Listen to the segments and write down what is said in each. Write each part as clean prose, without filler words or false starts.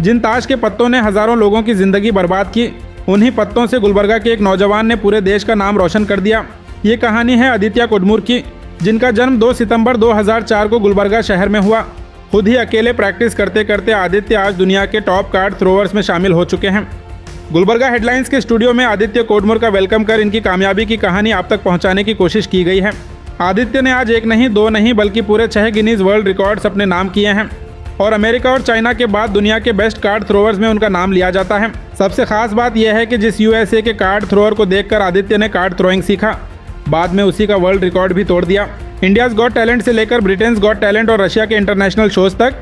जिन ताश के पत्तों ने हजारों लोगों की जिंदगी बर्बाद की, उन्हीं पत्तों से गुलबर्गा के एक नौजवान ने पूरे देश का नाम रोशन कर दिया। ये कहानी है आदित्य कोडमूर की, जिनका जन्म 2 सितंबर 2004 को गुलबर्गा शहर में हुआ। खुद ही अकेले प्रैक्टिस करते करते आदित्य आज दुनिया के टॉप कार्ड थ्रोवर्स में शामिल हो चुके हैं। गुलबर्गा हेडलाइंस के स्टूडियो में आदित्य कोडमूर का वेलकम कर इनकी कामयाबी की कहानी आप तक पहुंचाने की कोशिश की गई है। आदित्य ने आज 1 नहीं 2 नहीं बल्कि पूरे 6 गिनीज वर्ल्ड रिकॉर्ड्स अपने नाम किए हैं और अमेरिका और चाइना के बाद दुनिया के बेस्ट कार्ड थ्रोवर्स में उनका नाम लिया जाता है। सबसे खास बात यह है कि जिस यूएसए के कार्ड थ्रोअर को देखकर आदित्य ने कार्ड थ्रोइंग सीखा, बाद में उसी का वर्ल्ड रिकॉर्ड भी तोड़ दिया। इंडियाज़ गॉट टैलेंट से लेकर ब्रिटेन्स गॉट टैलेंट और रशिया के इंटरनेशनल शोज तक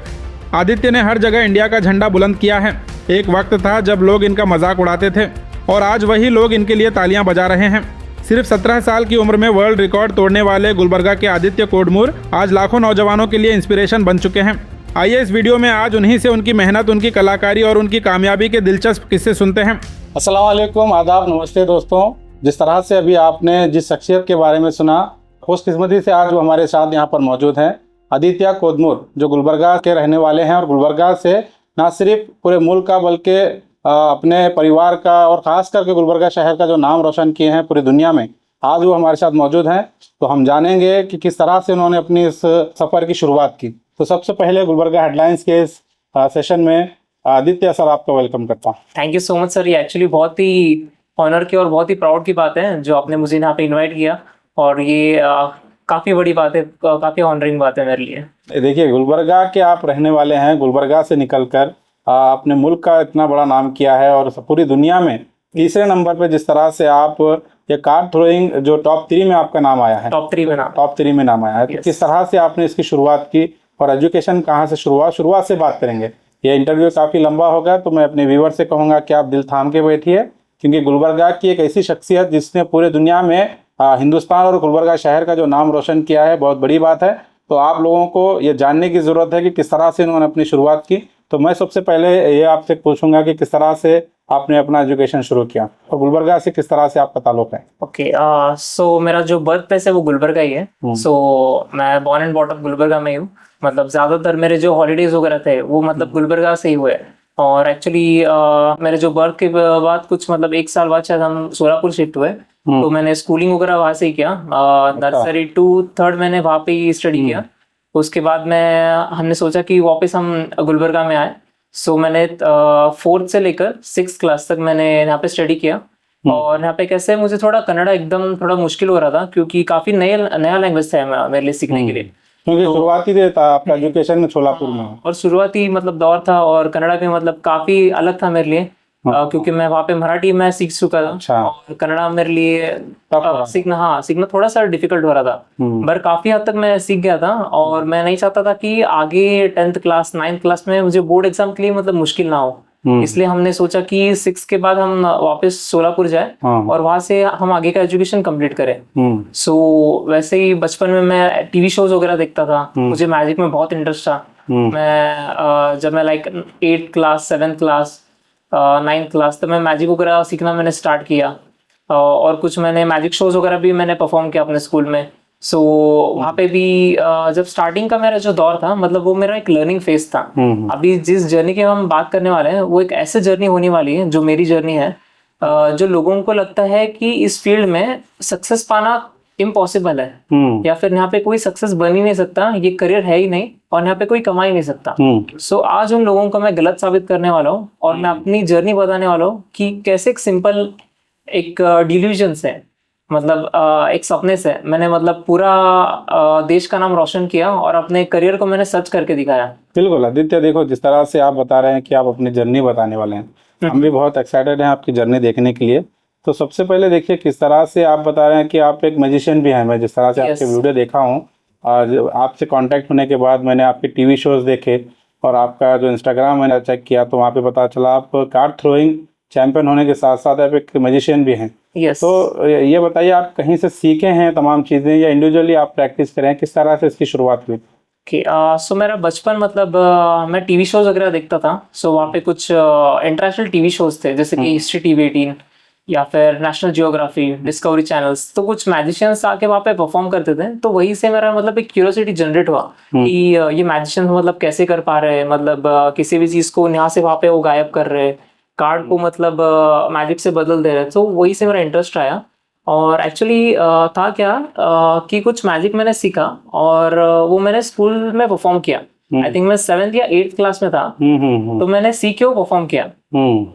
आदित्य ने हर जगह इंडिया का झंडा बुलंद किया है। एक वक्त था जब लोग इनका मजाक उड़ाते थे और आज वही लोग इनके लिए तालियां बजा रहे हैं। सिर्फ 17 साल की उम्र में वर्ल्ड रिकॉर्ड तोड़ने वाले गुलबर्गा के आदित्य कोडमूर आज लाखों नौजवानों के लिए इंस्पिरेशन बन चुके हैं। आइए इस वीडियो में आज उन्हीं से उनकी मेहनत, उनकी कलाकारी और उनकी कामयाबी के दिलचस्प किस्से सुनते हैं। अस्सलाम वालेकुम, आदाब, नमस्ते दोस्तों। जिस तरह से अभी आपने जिस शख्सियत के बारे में सुना, खुशकिस्मती से आज वो हमारे साथ यहाँ पर मौजूद हैं। आदित्य कोडमूर जो गुलबर्गा के रहने वाले हैं और गुलबर्गा से ना सिर्फ पूरे मुल्क का बल्कि अपने परिवार का और ख़ास करके गुलबर्गा शहर का जो नाम रोशन किए हैं पूरी दुनिया में, आज वो हमारे साथ मौजूद हैं। तो हम जानेंगे कि किस तरह से उन्होंने अपनी इस सफ़र की शुरुआत की। तो सबसे पहले गुलबर्गा हेडलाइंस के इस सेशन में आदित्य सर आपका वेलकम करता हूँ। Thank you so much sir. ये एक्चुअली बहुत ही ऑनर की और बहुत ही प्राउड की बात है जो आपने मुझे यहाँ पे इनवाइट किया, और ये काफ़ी बड़ी बात है, काफ़ी ऑनरिंग बात है मेरे लिए। देखिए, गुलबर्गा के आप रहने वाले हैं, गुलबर्गा से निकलकर अपने मुल्क का इतना बड़ा नाम किया है और पूरी दुनिया में तीसरे नंबर पे जिस तरह से आप ये कार्ड थ्रोइंग जो टॉप 3 में आपका नाम आया है, टॉप 3 में नाम आया है, तो किस तरह से आपने इसकी शुरुआत की और एजुकेशन कहाँ से शुरुआत से बात करेंगे। ये इंटरव्यू काफ़ी लंबा होगा तो मैं अपने व्यूवर से कहूँगा कि आप दिल थाम के बैठिए, क्योंकि गुलबर्गा की एक ऐसी शख्सियत जिसने पूरे दुनिया में हिंदुस्तान और गुलबर्गा शहर का जो नाम रोशन किया है, बहुत बड़ी बात है। तो आप लोगों को ये जानने की ज़रूरत है कि किस तरह से उन्होंने अपनी शुरुआत की। तो मैं सबसे पहले ये आपसे पूछूंगा कि किस तरह से आपने अपना एजुकेशन शुरू किया और गुलबर्गा से किस तरह से आपका ताल्लुक है। ओके, सो मेरा जो बर्थ प्लेस है वो गुलबर्गा ही है। सो मैं born and brought up Gulbarga में ही हूँ। मतलब ज़्यादातर मेरे जो हॉलीडेज वगैरह थे वो मतलब गुलबर्गा से ही हुए। और एक्चुअली मेरे जो बर्थ के बाद कुछ मतलब 1 साल बाद शायद हम सोलापुर शिफ्ट हुए, तो मैंने स्कूलिंग वगैरह वहाँ से ही किया। नर्सरी टू 3rd मैंने वहाँ पे ही स्टडी किया। उसके बाद हमने सोचा कि वापस हम गुलबर्गा में आए। सो मैंने 4th से लेकर 6th क्लास तक मैंने यहाँ पे स्टडी किया। और यहाँ पे कैसे मुझे थोड़ा कन्नड़ा एकदम थोड़ा मुश्किल हो रहा था, क्योंकि काफ़ी नया लैंग्वेज था मेरे लिए सीखने के लिए। क्योंकि शुरुआती था आपका एजुकेशन में सोलापुर में, और शुरुआती मतलब दौर था और कन्नड़ा भी मतलब काफ़ी अलग था मेरे लिए, क्योंकि मैं वहाँ पे मराठी मैं सीख चुका था और कन्नड़ा मेरे लिए सीखना थोड़ा सा डिफिकल्ट हो रहा था, पर काफी हद तक मैं सीख गया था। और मैं नहीं चाहता था कि आगे 10th क्लास 9th क्लास में मुझे बोर्ड एग्जाम के लिए मतलब मुश्किल ना हो, इसलिए हमने सोचा कि 6 के बाद हम वापस सोलापुर जाए और वहां से हम आगे का एजुकेशन कंप्लीट करें। सो वैसे ही बचपन में मैं टीवी शोज वगैरह देखता था, मुझे मैजिक में बहुत इंटरेस्ट था। मैं जब मैं like 8th class 7th class 9th class तक मैं मैजिक वगैरह सीखना मैंने स्टार्ट किया, और कुछ मैंने मैजिक शोज वगैरह भी मैंने परफॉर्म किया अपने स्कूल में। सो वहाँ पे भी जब स्टार्टिंग का मेरा जो दौर था, मतलब वो मेरा एक लर्निंग फेज था। अभी जिस जर्नी की हम बात करने वाले हैं वो एक ऐसे जर्नी होने वाली है जो मेरी जर्नी है, जो लोगों को लगता है कि इस फील्ड में सक्सेस पाना इम्पॉसिबल है, या फिर यहाँ पे कोई सक्सेस बन ही नहीं सकता, ये करियर है ही नहीं और यहाँ पे कोई कमा ही नहीं सकता। सो आज उन लोगों को मैं गलत साबित करने वाला हूँ और मैं अपनी जर्नी बताने वाला हूँ कि कैसे एक सिंपल एक डिल्यूजन से, मतलब एक सपने से मैंने मतलब पूरा देश का नाम रोशन किया और अपने करियर को मैंने सच करके दिखाया। बिल्कुल आदित्य, देखो जिस तरह से आप बता रहे हैं कि आप अपनी जर्नी बताने वाले हैं, हम भी बहुत एक्साइटेड हैं आपकी जर्नी देखने के लिए। तो सबसे पहले देखिए किस तरह से आप बता रहे हैं कि आप एक मैजिशियन भी हैं। मैं जिस तरह से आपके वीडियो देखा हूँ, आपसे कांटेक्ट होने के बाद मैंने आपके टीवी शोज देखे और आपका जो इंस्टाग्राम मैंने चेक किया तो वहाँ पे पता चला आप कार्ड थ्रोइंग चैंपियन होने के साथ साथ आप एक मैजिशियन भी हैं। तो ये बताइए, आप कहीं से सीखे हैं तमाम चीज़ें या इंडिविजुअली आप प्रैक्टिस करें, किस तरह से इसकी शुरुआत हुई? सो मेरा बचपन मतलब मैं टीवी शोज वगैरह देखता था। सो वहाँ पे कुछ इंटरनेशनल टीवी शोज थे, जैसे कि हिस्ट्री TV 18 या फिर नेशनल जियोग्राफी, डिस्कवरी चैनल्स, तो कुछ मैजिशियंस आके वहाँ पे परफॉर्म करते थे। तो वहीं से मेरा मतलब एक क्यूरियोसिटी जनरेट हुआ कि ये मैजिशियंस मतलब कैसे कर पा रहे हैं, मतलब किसी भी चीज को यहाँ से वहाँ पे वो गायब कर रहे हैं, कार्ड को मतलब मैजिक से बदल दे रहे हैं। तो वही से मेरा इंटरेस्ट आया। और एक्चुअली था क्या कि कुछ मैजिक मैंने सीखा और वो मैंने स्कूल में परफॉर्म किया। आई थिंक मैं 7th या 8th क्लास में था। तो मैंने सीख के वो परफॉर्म किया।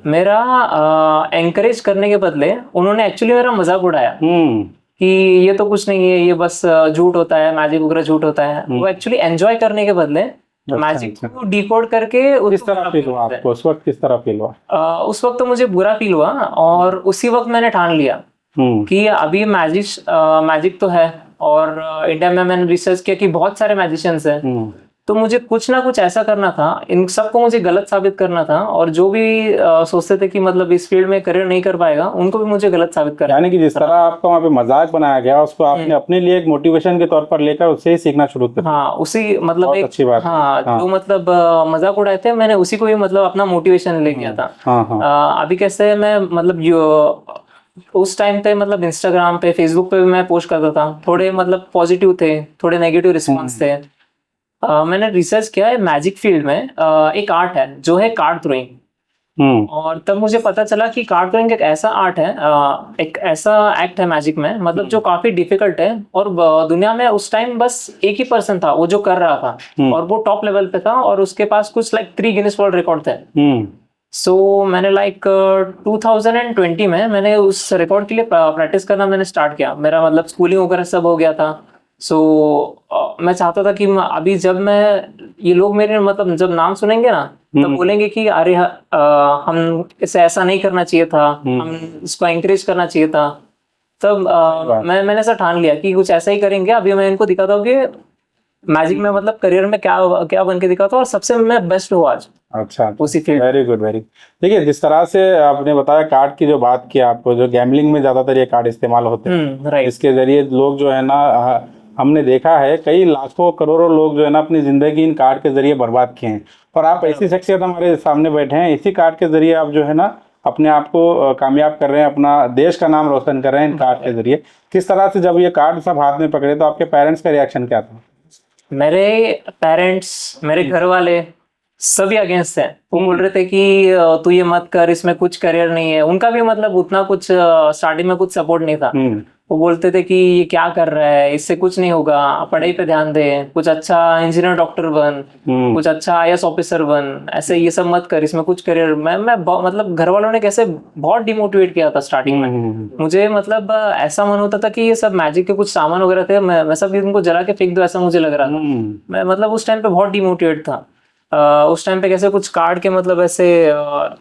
मेरा एनकरेज करने के बदले उन्होंने एक्चुअली मेरा मजाक उड़ाया कि ये तो कुछ नहीं है, ये बस झूठ होता है, मैजिक वगैरह झूठ होता है। वो एक्चुअली एंजॉय करने के बदले मैजिक को डिकोड करके किस तरह फील हुआ आपको उस वक्त? किस तरह फील हुआ? उस वक्त तो मुझे बुरा फील हुआ और उसी वक्त मैंने ठान लिया कि अभी मैजिक तो है और इंडिया में मैंने रिसर्च किया कि बहुत सारे मैजिशियंस हैं। तो मुझे कुछ ना कुछ ऐसा करना था, इन सबको मुझे गलत साबित करना था। और जो भी सोचते थे कि मतलब इस फील्ड में करियर नहीं कर पाएगा, उनको भी मुझे गलत साबित करना। यानी कि जिस तरह आपका वहाँ पे मजाक बनाया गया, उसको आपने अपने लिए एक मोटिवेशन के तौर पर लेकर उससे ही सीखना शुरू कर। हाँ, उसी मतलब एक अच्छी बात। हाँ, जो मतलब मजाक उड़ाए थे, मैंने उसी को भी मतलब अपना मोटिवेशन ले गया था। अभी कैसे मैं मतलब उस टाइम पे मतलब इंस्टाग्राम पे, फेसबुक पे भी मैं पोस्ट करता था। थोड़े मतलब पॉजिटिव थे, थोड़े नेगेटिव रिस्पॉन्स थे। मैंने रिसर्च किया है मैजिक फील्ड में एक आर्ट है जो है कार्ड थ्रोइंग। और तब मुझे पता चला कि कार्ड थ्रोइंग एक ऐसा आर्ट है, एक ऐसा एक्ट है मैजिक में, मतलब जो काफी डिफिकल्ट है। और दुनिया में उस टाइम बस एक ही पर्सन था वो जो कर रहा था, और वो टॉप लेवल पे था, और उसके पास कुछ 3 गिनीज वर्ल्ड रिकॉर्ड थे। सो मैंने 2020 में मैंने उस रिकॉर्ड के लिए प्रैक्टिस करना मैंने स्टार्ट किया। मेरा मतलब स्कूलिंग वगैरह सब हो गया था। मैं चाहता था कि अभी जब मैं ये लोग मेरे मतलब जब नाम सुनेंगे ना, तब बोलेंगे कि अरे हम इसे ऐसा नहीं करना चाहिए था, हम इसको एंकरेज करना चाहिए था। तब मैंने ऐसा ठान लिया कि कुछ ऐसा ही करेंगे। अभी मैं इनको दिखाता हूँ कि मैजिक में मतलब करियर में क्या बन के दिखाता हूँ, और सबसे मैं बेस्ट हूँ आज। अच्छा, उसी फील्ड। Very good, very. देखिए, जिस तरह से आपने बताया कार्ड की जो बात की, आपको जो गैम्बलिंग में ज्यादातर ये कार्ड इस्तेमाल होते हैं, राइट। इसके जरिए लोग जो है ना, हमने देखा है कई लाखों करोड़ों लोग जो है ना अपनी जिंदगी इन कार्ड के जरिए बर्बाद किए हैं। और आप ऐसी शख्सियत हमारे सामने बैठे हैं, इसी कार्ड के जरिए आप जो है ना अपने आप को कामयाब कर रहे हैं, अपना देश का नाम रोशन कर रहे हैं इन कार्ड के जरिए। किस तरह से जब ये कार्ड सब हाथ में पकड़े तो आपके पेरेंट्स का रिएक्शन क्या था? मेरे पेरेंट्स, मेरे घर वाले सभी अगेंस्ट है। वो बोल रहे थे कि तू ये मत कर, इसमें कुछ करियर नहीं है। उनका भी मतलब उतना कुछ स्टार्टिंग में कुछ सपोर्ट नहीं था। वो बोलते थे कि ये क्या कर रहा है, इससे कुछ नहीं होगा, पढ़ाई पे ध्यान दे, कुछ अच्छा इंजीनियर डॉक्टर बन, कुछ अच्छा IAS ऑफिसर बन, ऐसे ये सब मत कर, इसमें कुछ करियर। मैं मतलब घर वालों ने कैसे बहुत डिमोटिवेट किया था स्टार्टिंग में। मुझे मतलब ऐसा मन होता था कि ये सब मैजिक के कुछ सामान वगैरह थे, मैं सब इनको जला के फेंक दूं, ऐसा मुझे लग रहा था। मैं मतलब उस टाइम पे बहुत डिमोटिवेट था। उस टाइम पे कैसे कुछ कार्ड के मतलब ऐसे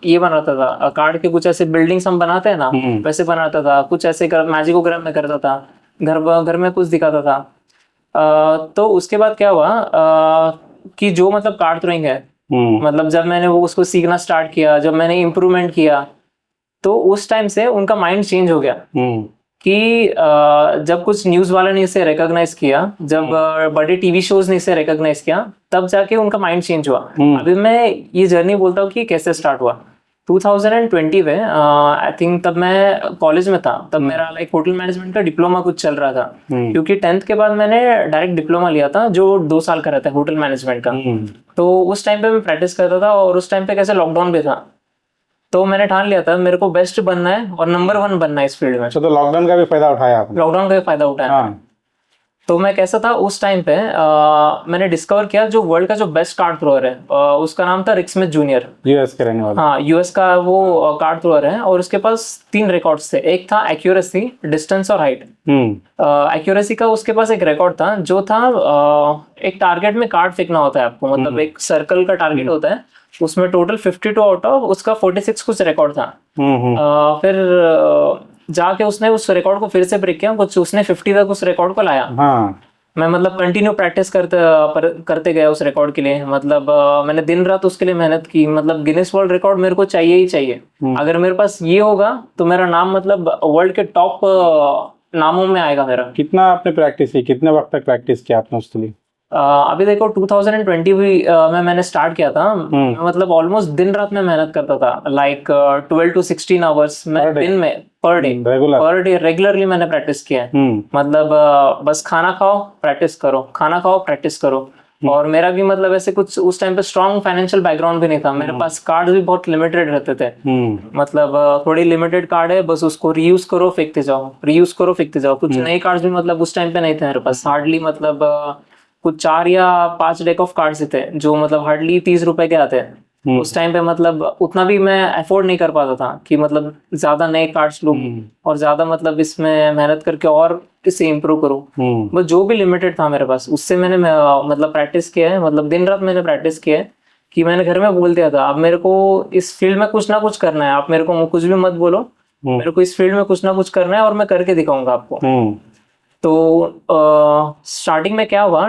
ये बनाता था, कार्ड के कुछ ऐसे बिल्डिंग्स हम बनाते हैं ना, वैसे बनाता था, कुछ ऐसे मैजिकोग्राम में करता था, घर में कुछ दिखाता था। तो उसके बाद क्या हुआ कि जो मतलब कार्ड थ्रोइंग है, मतलब जब मैंने वो उसको सीखना स्टार्ट किया, जब मैंने इम्प्रूवमेंट किया, तो उस टाइम से उनका माइंड चेंज हो गया कि जब कुछ न्यूज वाले ने इसे रिकॉग्नाइज किया, जब बड़े टीवी शोज ने इसे रिकॉग्नाइज किया, तब जाके उनका माइंड चेंज हुआ। अभी मैं ये जर्नी बोलता हूँ कि कैसे स्टार्ट हुआ। 2020 में आई थिंक तब मैं कॉलेज में था। तब मेरा होटल मैनेजमेंट का डिप्लोमा कुछ चल रहा था, क्योंकि 10th के बाद मैंने डायरेक्ट डिप्लोमा लिया था जो 2 साल का रहता है होटल मैनेजमेंट का। तो उस टाइम पे मैं प्रैक्टिस करता था, और उस टाइम पे कैसे लॉकडाउन भी था। तो मैंने ठान लिया था मेरे को बेस्ट बनना है और नंबर 1 बनना है इस फील्ड में। तो लॉकडाउन का भी फायदा उठाया आपने? लॉकडाउन का भी फायदा उठाया। तो मैं कैसा था उस टाइम पे, मैंने डिस्कवर किया जो वर्ल्ड का जो बेस्ट कार्ड थ्रोअर है, उसका नाम था रिक स्मिथ जूनियर, यूएस के रहने वाला। हाँ, यूएस का वो कार्ड थ्रोअर है। और उसके पास 3 रिकॉर्ड्स थे। एक था एक्यूरेसी, डिस्टेंस और हाइट। एक्यूरेसी का उसके पास एक रिकॉर्ड था जो था एक टारगेट में कार्ड फेंकना होता है आपको, मतलब एक सर्कल का टारगेट होता है, उसमें टोटल 52 आउट ऑफ उसका 46 कुछ रिकॉर्ड था। फिर जाके उसने उस रिकॉर्ड को फिर से ब्रेक किया, कुछ उसने 50 तक उस रिकॉर्ड को लाया। मैं मतलब कंटिन्यू प्रैक्टिस करते गया उस रिकॉर्ड के लिए। मतलब मैंने दिन रात उसके लिए मेहनत की। मतलब गिनीज वर्ल्ड रिकॉर्ड मेरे को चाहिए ही चाहिए। अगर मेरे पास ये होगा तो मेरा नाम मतलब वर्ल्ड के टॉप नामों में आएगा मेरा। कितना आपने प्रैक्टिस की, कितने वक्त तक प्रैक्टिस किया आपने उसके लिए? अभी देखो 2020 में मैंने स्टार्ट किया था। मतलब ऑलमोस्ट दिन रात में मेहनत करता था, 12 to 16 आवर्स मैं दिन में पर डे रेगुलर रेगुलरली मैंने प्रैक्टिस किया है। मतलब बस खाना खाओ प्रैक्टिस करो, खाना खाओ प्रैक्टिस करो। और मेरा भी मतलब ऐसे कुछ उस टाइम पे स्ट्रॉन्ग फाइनेंशियल बैकग्राउंड भी नहीं था, मेरे पास कार्ड भी बहुत लिमिटेड रहते थे। मतलब थोड़ी लिमिटेड कार्ड है, बस उसको रीयूज करो फेंकते जाओ, रीयूज करो फेंकते जाओ। कुछ नए कार्ड्स भी मतलब उस टाइम पे नहीं थे मेरे पास, हार्डली मतलब कुछ 4 या 5 डेक ऑफ कार्ड्स थे जो मतलब हार्डली 30 रुपए के आते हैं उस टाइम पे। मतलब उतना भी मैं अफोर्ड नहीं कर पाता था कि मतलब ज्यादा नए कार्ड्स लूं और ज्यादा मतलब इसमें मेहनत करके और इससे इम्प्रूव करूं। बस जो भी लिमिटेड था मेरे पास उससे मैंने मतलब प्रैक्टिस किया है। मतलब दिन रात मैंने प्रैक्टिस किया है कि मैंने घर में बोल दिया था अब मेरे को इस फील्ड में कुछ ना कुछ करना है, आप मेरे को कुछ भी मत बोलो, मेरे को इस फील्ड में कुछ ना कुछ करना है और मैं करके दिखाऊंगा आपको। तो स्टार्टिंग में क्या हुआ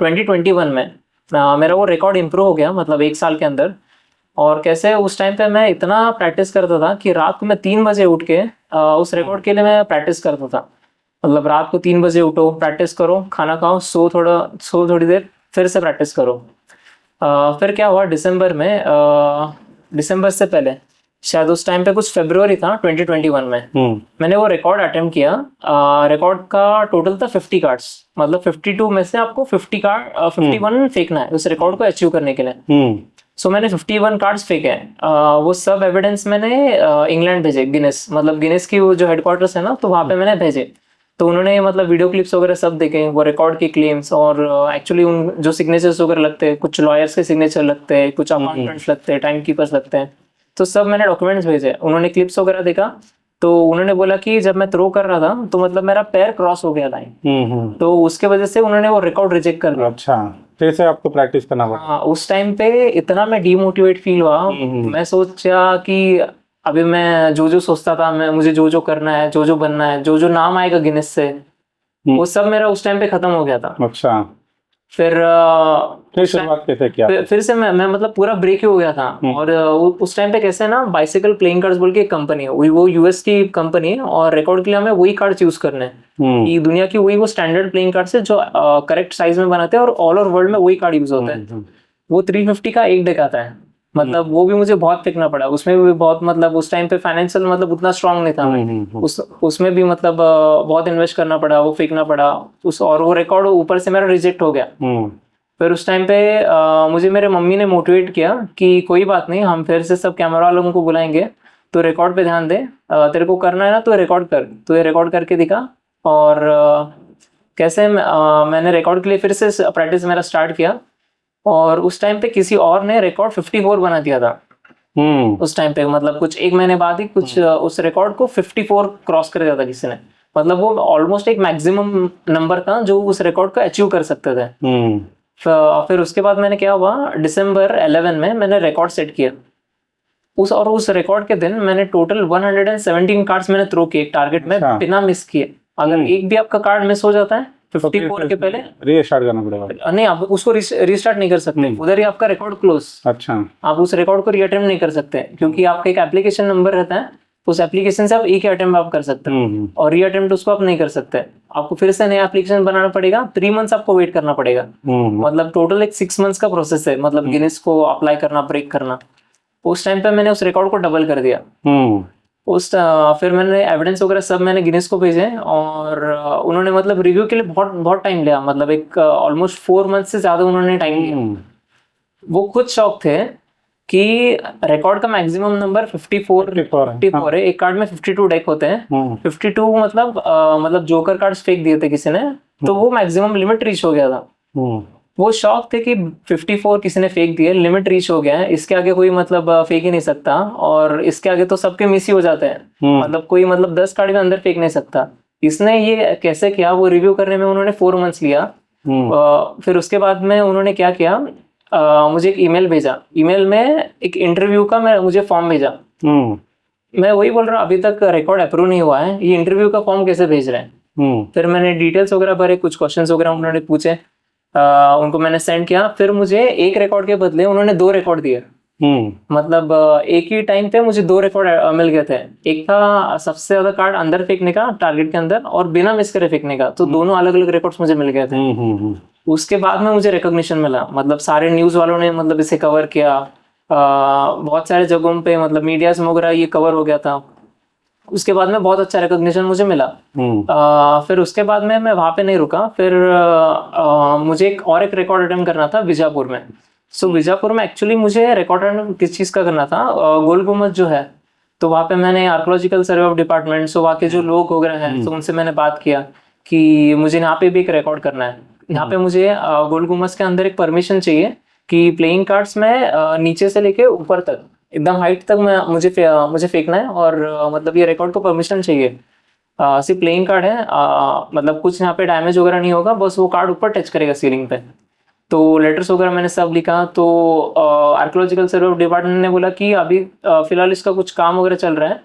2021 में मेरा वो रिकॉर्ड इम्प्रूव हो गया मतलब 1 साल के अंदर। और कैसे उस टाइम पे मैं इतना प्रैक्टिस करता था कि रात को मैं 3 बजे उठ के उस रिकॉर्ड के लिए मैं प्रैक्टिस करता था। मतलब रात को 3 बजे उठो, प्रैक्टिस करो, खाना खाओ, सो थोड़ी देर, फिर से प्रैक्टिस करो। फिर क्या हुआ दिसंबर में, दिसंबर से पहले शायद उस टाइम पे कुछ फरवरी था 2021 में मैंने वो रिकॉर्ड अटेम्प्ट किया। रिकॉर्ड का टोटल था 50 कार्ड्स, मतलब 52 में से आपको 51 फेंकना है उस रिकॉर्ड को अचीव करने के लिए। सो मैंने 51 कार्ड्स फेंके हैं। वो सब एविडेंस मैंने इंग्लैंड भेजे, गिनेस, मतलब गिनेस की वो जो हेडक्वार्टर्स है ना, तो वहाँ पे मैंने भेजे। तो उन्होंने मतलब वीडियो क्लिप्स वगैरह सब देखे, वो रिकॉर्ड के क्लेम्स और एक्चुअली उन जो सिग्नेचर्स वगैरह लगते हैं, कुछ लॉयर्स के सिग्नेचर लगते हैं, कुछ अकाउंटेंट्स लगते हैं, टाइम कीपर्स लगते हैं, तो सब मैंने डॉक्यूमेंट्स भेजे। उन्होंने क्लिप्स वगैरह देखा तो उन्होंने बोला कि जब मैं थ्रो कर रहा था तो मतलब मेरा पैर क्रॉस हो गया लाइन, तो उसके वजह से उन्होंने वो रिकॉर्ड रिजेक्ट कर दिया। अच्छा, फिर से आपको प्रैक्टिस करना पड़ा। हाँ, उस टाइम पे इतना मैं डीमोटिवेट फील हुआ। मैं सोचा कि अभी मैं जो सोचता था, मैं मुझे जो करना है, जो बनना है, जो नाम आएगा गिनेस से, वो सब मेरा उस टाइम पे खत्म हो गया था। अच्छा, फिर शुरुआत कैसे किया? फिर से मैं मतलब पूरा ब्रेक ही हो गया था। और उस टाइम पे कैसे ना, बाइसिकल प्लेइंग कार्ड्स बोल के एक कंपनी है, वो यूएस की कंपनी है और रिकॉर्ड के लिए हमें वही कार्ड चूज करने हैं कि दुनिया की वही वो स्टैंडर्ड प्लेइंग कार्ड्स है जो करेक्ट साइज में बनाते हैं और ऑल ओवर वर्ल्ड में वही कार्ड यूज होता है। वो 350 का एक डेक आता है, मतलब वो भी मुझे बहुत फेंकना पड़ा। उसमें भी बहुत मतलब उस टाइम पे फाइनेंशियल मतलब उतना स्ट्रांग नहीं था उसमें भी मतलब बहुत इन्वेस्ट करना पड़ा, वो फेंकना पड़ा और वो रिकॉर्ड ऊपर से मेरा रिजेक्ट हो गया। फिर उस टाइम पे मुझे मेरे मम्मी ने मोटिवेट किया कि कोई बात नहीं, हम फिर से सब कैमरा वालों को बुलाएंगे, तो रिकॉर्ड पे ध्यान दे, तेरे को करना है ना तो रिकॉर्ड कर, तो ये रिकॉर्ड करके दिखा। और कैसे मैंने रिकॉर्ड के लिए फिर से प्रैक्टिस मेरा स्टार्ट किया। और उस टाइम पे किसी और ने रिकॉर्ड 54 बना दिया था उस टाइम पे, मतलब कुछ 1 महीने बाद ही कुछ उस रिकॉर्ड को 54 क्रॉस कर दिया था किसी ने। मतलब वो ऑलमोस्ट एक मैक्सिमम नंबर था जो उस रिकॉर्ड को अचीव कर सकते थे। फिर उसके बाद मैंने क्या हुआ, दिसंबर 11 में मैंने रिकॉर्ड सेट किया उस रिकॉर्ड के दिन मैंने टोटल 117 कार्ड्स मैंने थ्रो किए टारगेट में बिना मिस किए। अगर एक भी आपका कार्ड मिस हो जाता है 54 के पहले रीस्टार्ट करना पड़ेगा। नहीं, आप उसको रीस्टार्ट नहीं कर सकते, उधर ही आपका रिकॉर्ड क्लोज। अच्छा, आप उस रिकॉर्ड को रीअटेम्प्ट नहीं कर सकते क्योंकि आपका एक एप्लीकेशन नंबर रहता है, उस एप्लीकेशन से आप एक ही अटेम्प्ट आप कर सकते हैं और रीअटेम्प्ट उसको आप नहीं कर सकते। आपको फिर से नया एप्लीकेशन बनाना पड़ेगा, 3 मंथ्स आपको वेट करना पड़ेगा। मतलब टोटल एक 6 मंथ्स का प्रोसेस है, मतलब गिनेस को अप्लाई करना, ब्रेक करना। उस टाइम पे मैंने उस रिकॉर्ड को डबल कर दिया। फिर मैंने एविडेंस वगैरह सब मैंने गिनेस को भेजे और उन्होंने मतलब रिव्यू के लिए बहुत टाइम लिया, मतलब एक ऑलमोस्ट 4 मंथ से ज्यादा उन्होंने टाइम लिया। वो खुद शौक थे कि रिकॉर्ड का मैक्सिमम नंबर 54 है, एक कार्ड में 52 डेक होते हैं। 52 मतलब जोकर कार्ड्स फेंक दिए थे किसी ने, तो वो मैक्सिमम लिमिट रीच हो गया था। वो शौक थे कि 54 किसी ने फेंक दिए, लिमिट रीच हो गया है, इसके आगे कोई मतलब फेंक ही नहीं सकता और इसके आगे तो सबके मिस ही हो जाते हैं। मतलब कोई मतलब 10 कार्ड में अंदर फेंक नहीं सकता। इसने ये कैसे किया, वो रिव्यू करने में उन्होंने 4 मंथ्स लिया। फिर उसके बाद में उन्होंने क्या किया, मुझे एक ईमेल भेजा, ईमेल में एक इंटरव्यू का मुझे फॉर्म भेजा। मैं वही बोल रहा हूँ, अभी तक रिकॉर्ड अप्रूव नहीं हुआ है, ये इंटरव्यू का फॉर्म कैसे भेज रहे हैं। फिर मैंने डिटेल्स वगैरह भरे, कुछ क्वेश्चंस वगैरह उन्होंने पूछे, उनको मैंने सेंड किया। फिर मुझे एक रिकॉर्ड के बदले उन्होंने 2 रिकॉर्ड दिए। मतलब एक ही टाइम पे मुझे 2 रिकॉर्ड मिल गए थे। एक था सबसे ज्यादा कार्ड अंदर फेंकने का टारगेट के अंदर और बिना मिस करे फेंकने का, तो दोनों अलग अलग रिकॉर्ड्स मुझे मिल गए थे। उसके बाद में मुझे रिकॉग्निशन मिला, मतलब सारे न्यूज वालों ने मतलब इसे कवर किया, बहुत सारे जगहों पे मतलब मीडियाज में वगैरह ये कवर हो गया था। उसके बाद में बहुत अच्छा रिकॉग्निशन मुझे मिला। फिर उसके बाद में मैं वहाँ पे नहीं रुका, फिर मुझे एक रिकॉर्ड अटेम्प्ट करना था बीजापुर में। सो बीजापुर में एक्चुअली मुझे रिकॉर्ड अटेम्प्ट किस चीज़ का करना था, गोल गुम्बद जो है, तो वहाँ पे मैंने आर्कोलॉजिकल सर्वे ऑफ डिपार्टमेंट, सो वहाँ के जो लोग वगैरह हैं, तो उनसे मैंने बात किया कि मुझे यहाँ पे भी एक रिकॉर्ड करना है। यहाँ पे मुझे गोल गुम्बद के अंदर एक परमिशन चाहिए कि प्लेइंग कार्ड्स में नीचे से लेके ऊपर तक एकदम हाइट तक मैं मुझे फेंकना है, और मतलब ये रिकॉर्ड को परमिशन चाहिए। सिर्फ प्लेइंग कार्ड है, मतलब कुछ यहाँ पे डैमेज वगैरह नहीं होगा, बस वो कार्ड ऊपर टच करेगा सीलिंग पे। तो लेटर्स वगैरह मैंने सब लिखा, तो आर्कोलॉजिकल सर्वे ऑफ डिपार्टमेंट ने बोला कि अभी फिलहाल इसका कुछ काम वगैरह चल रहा है,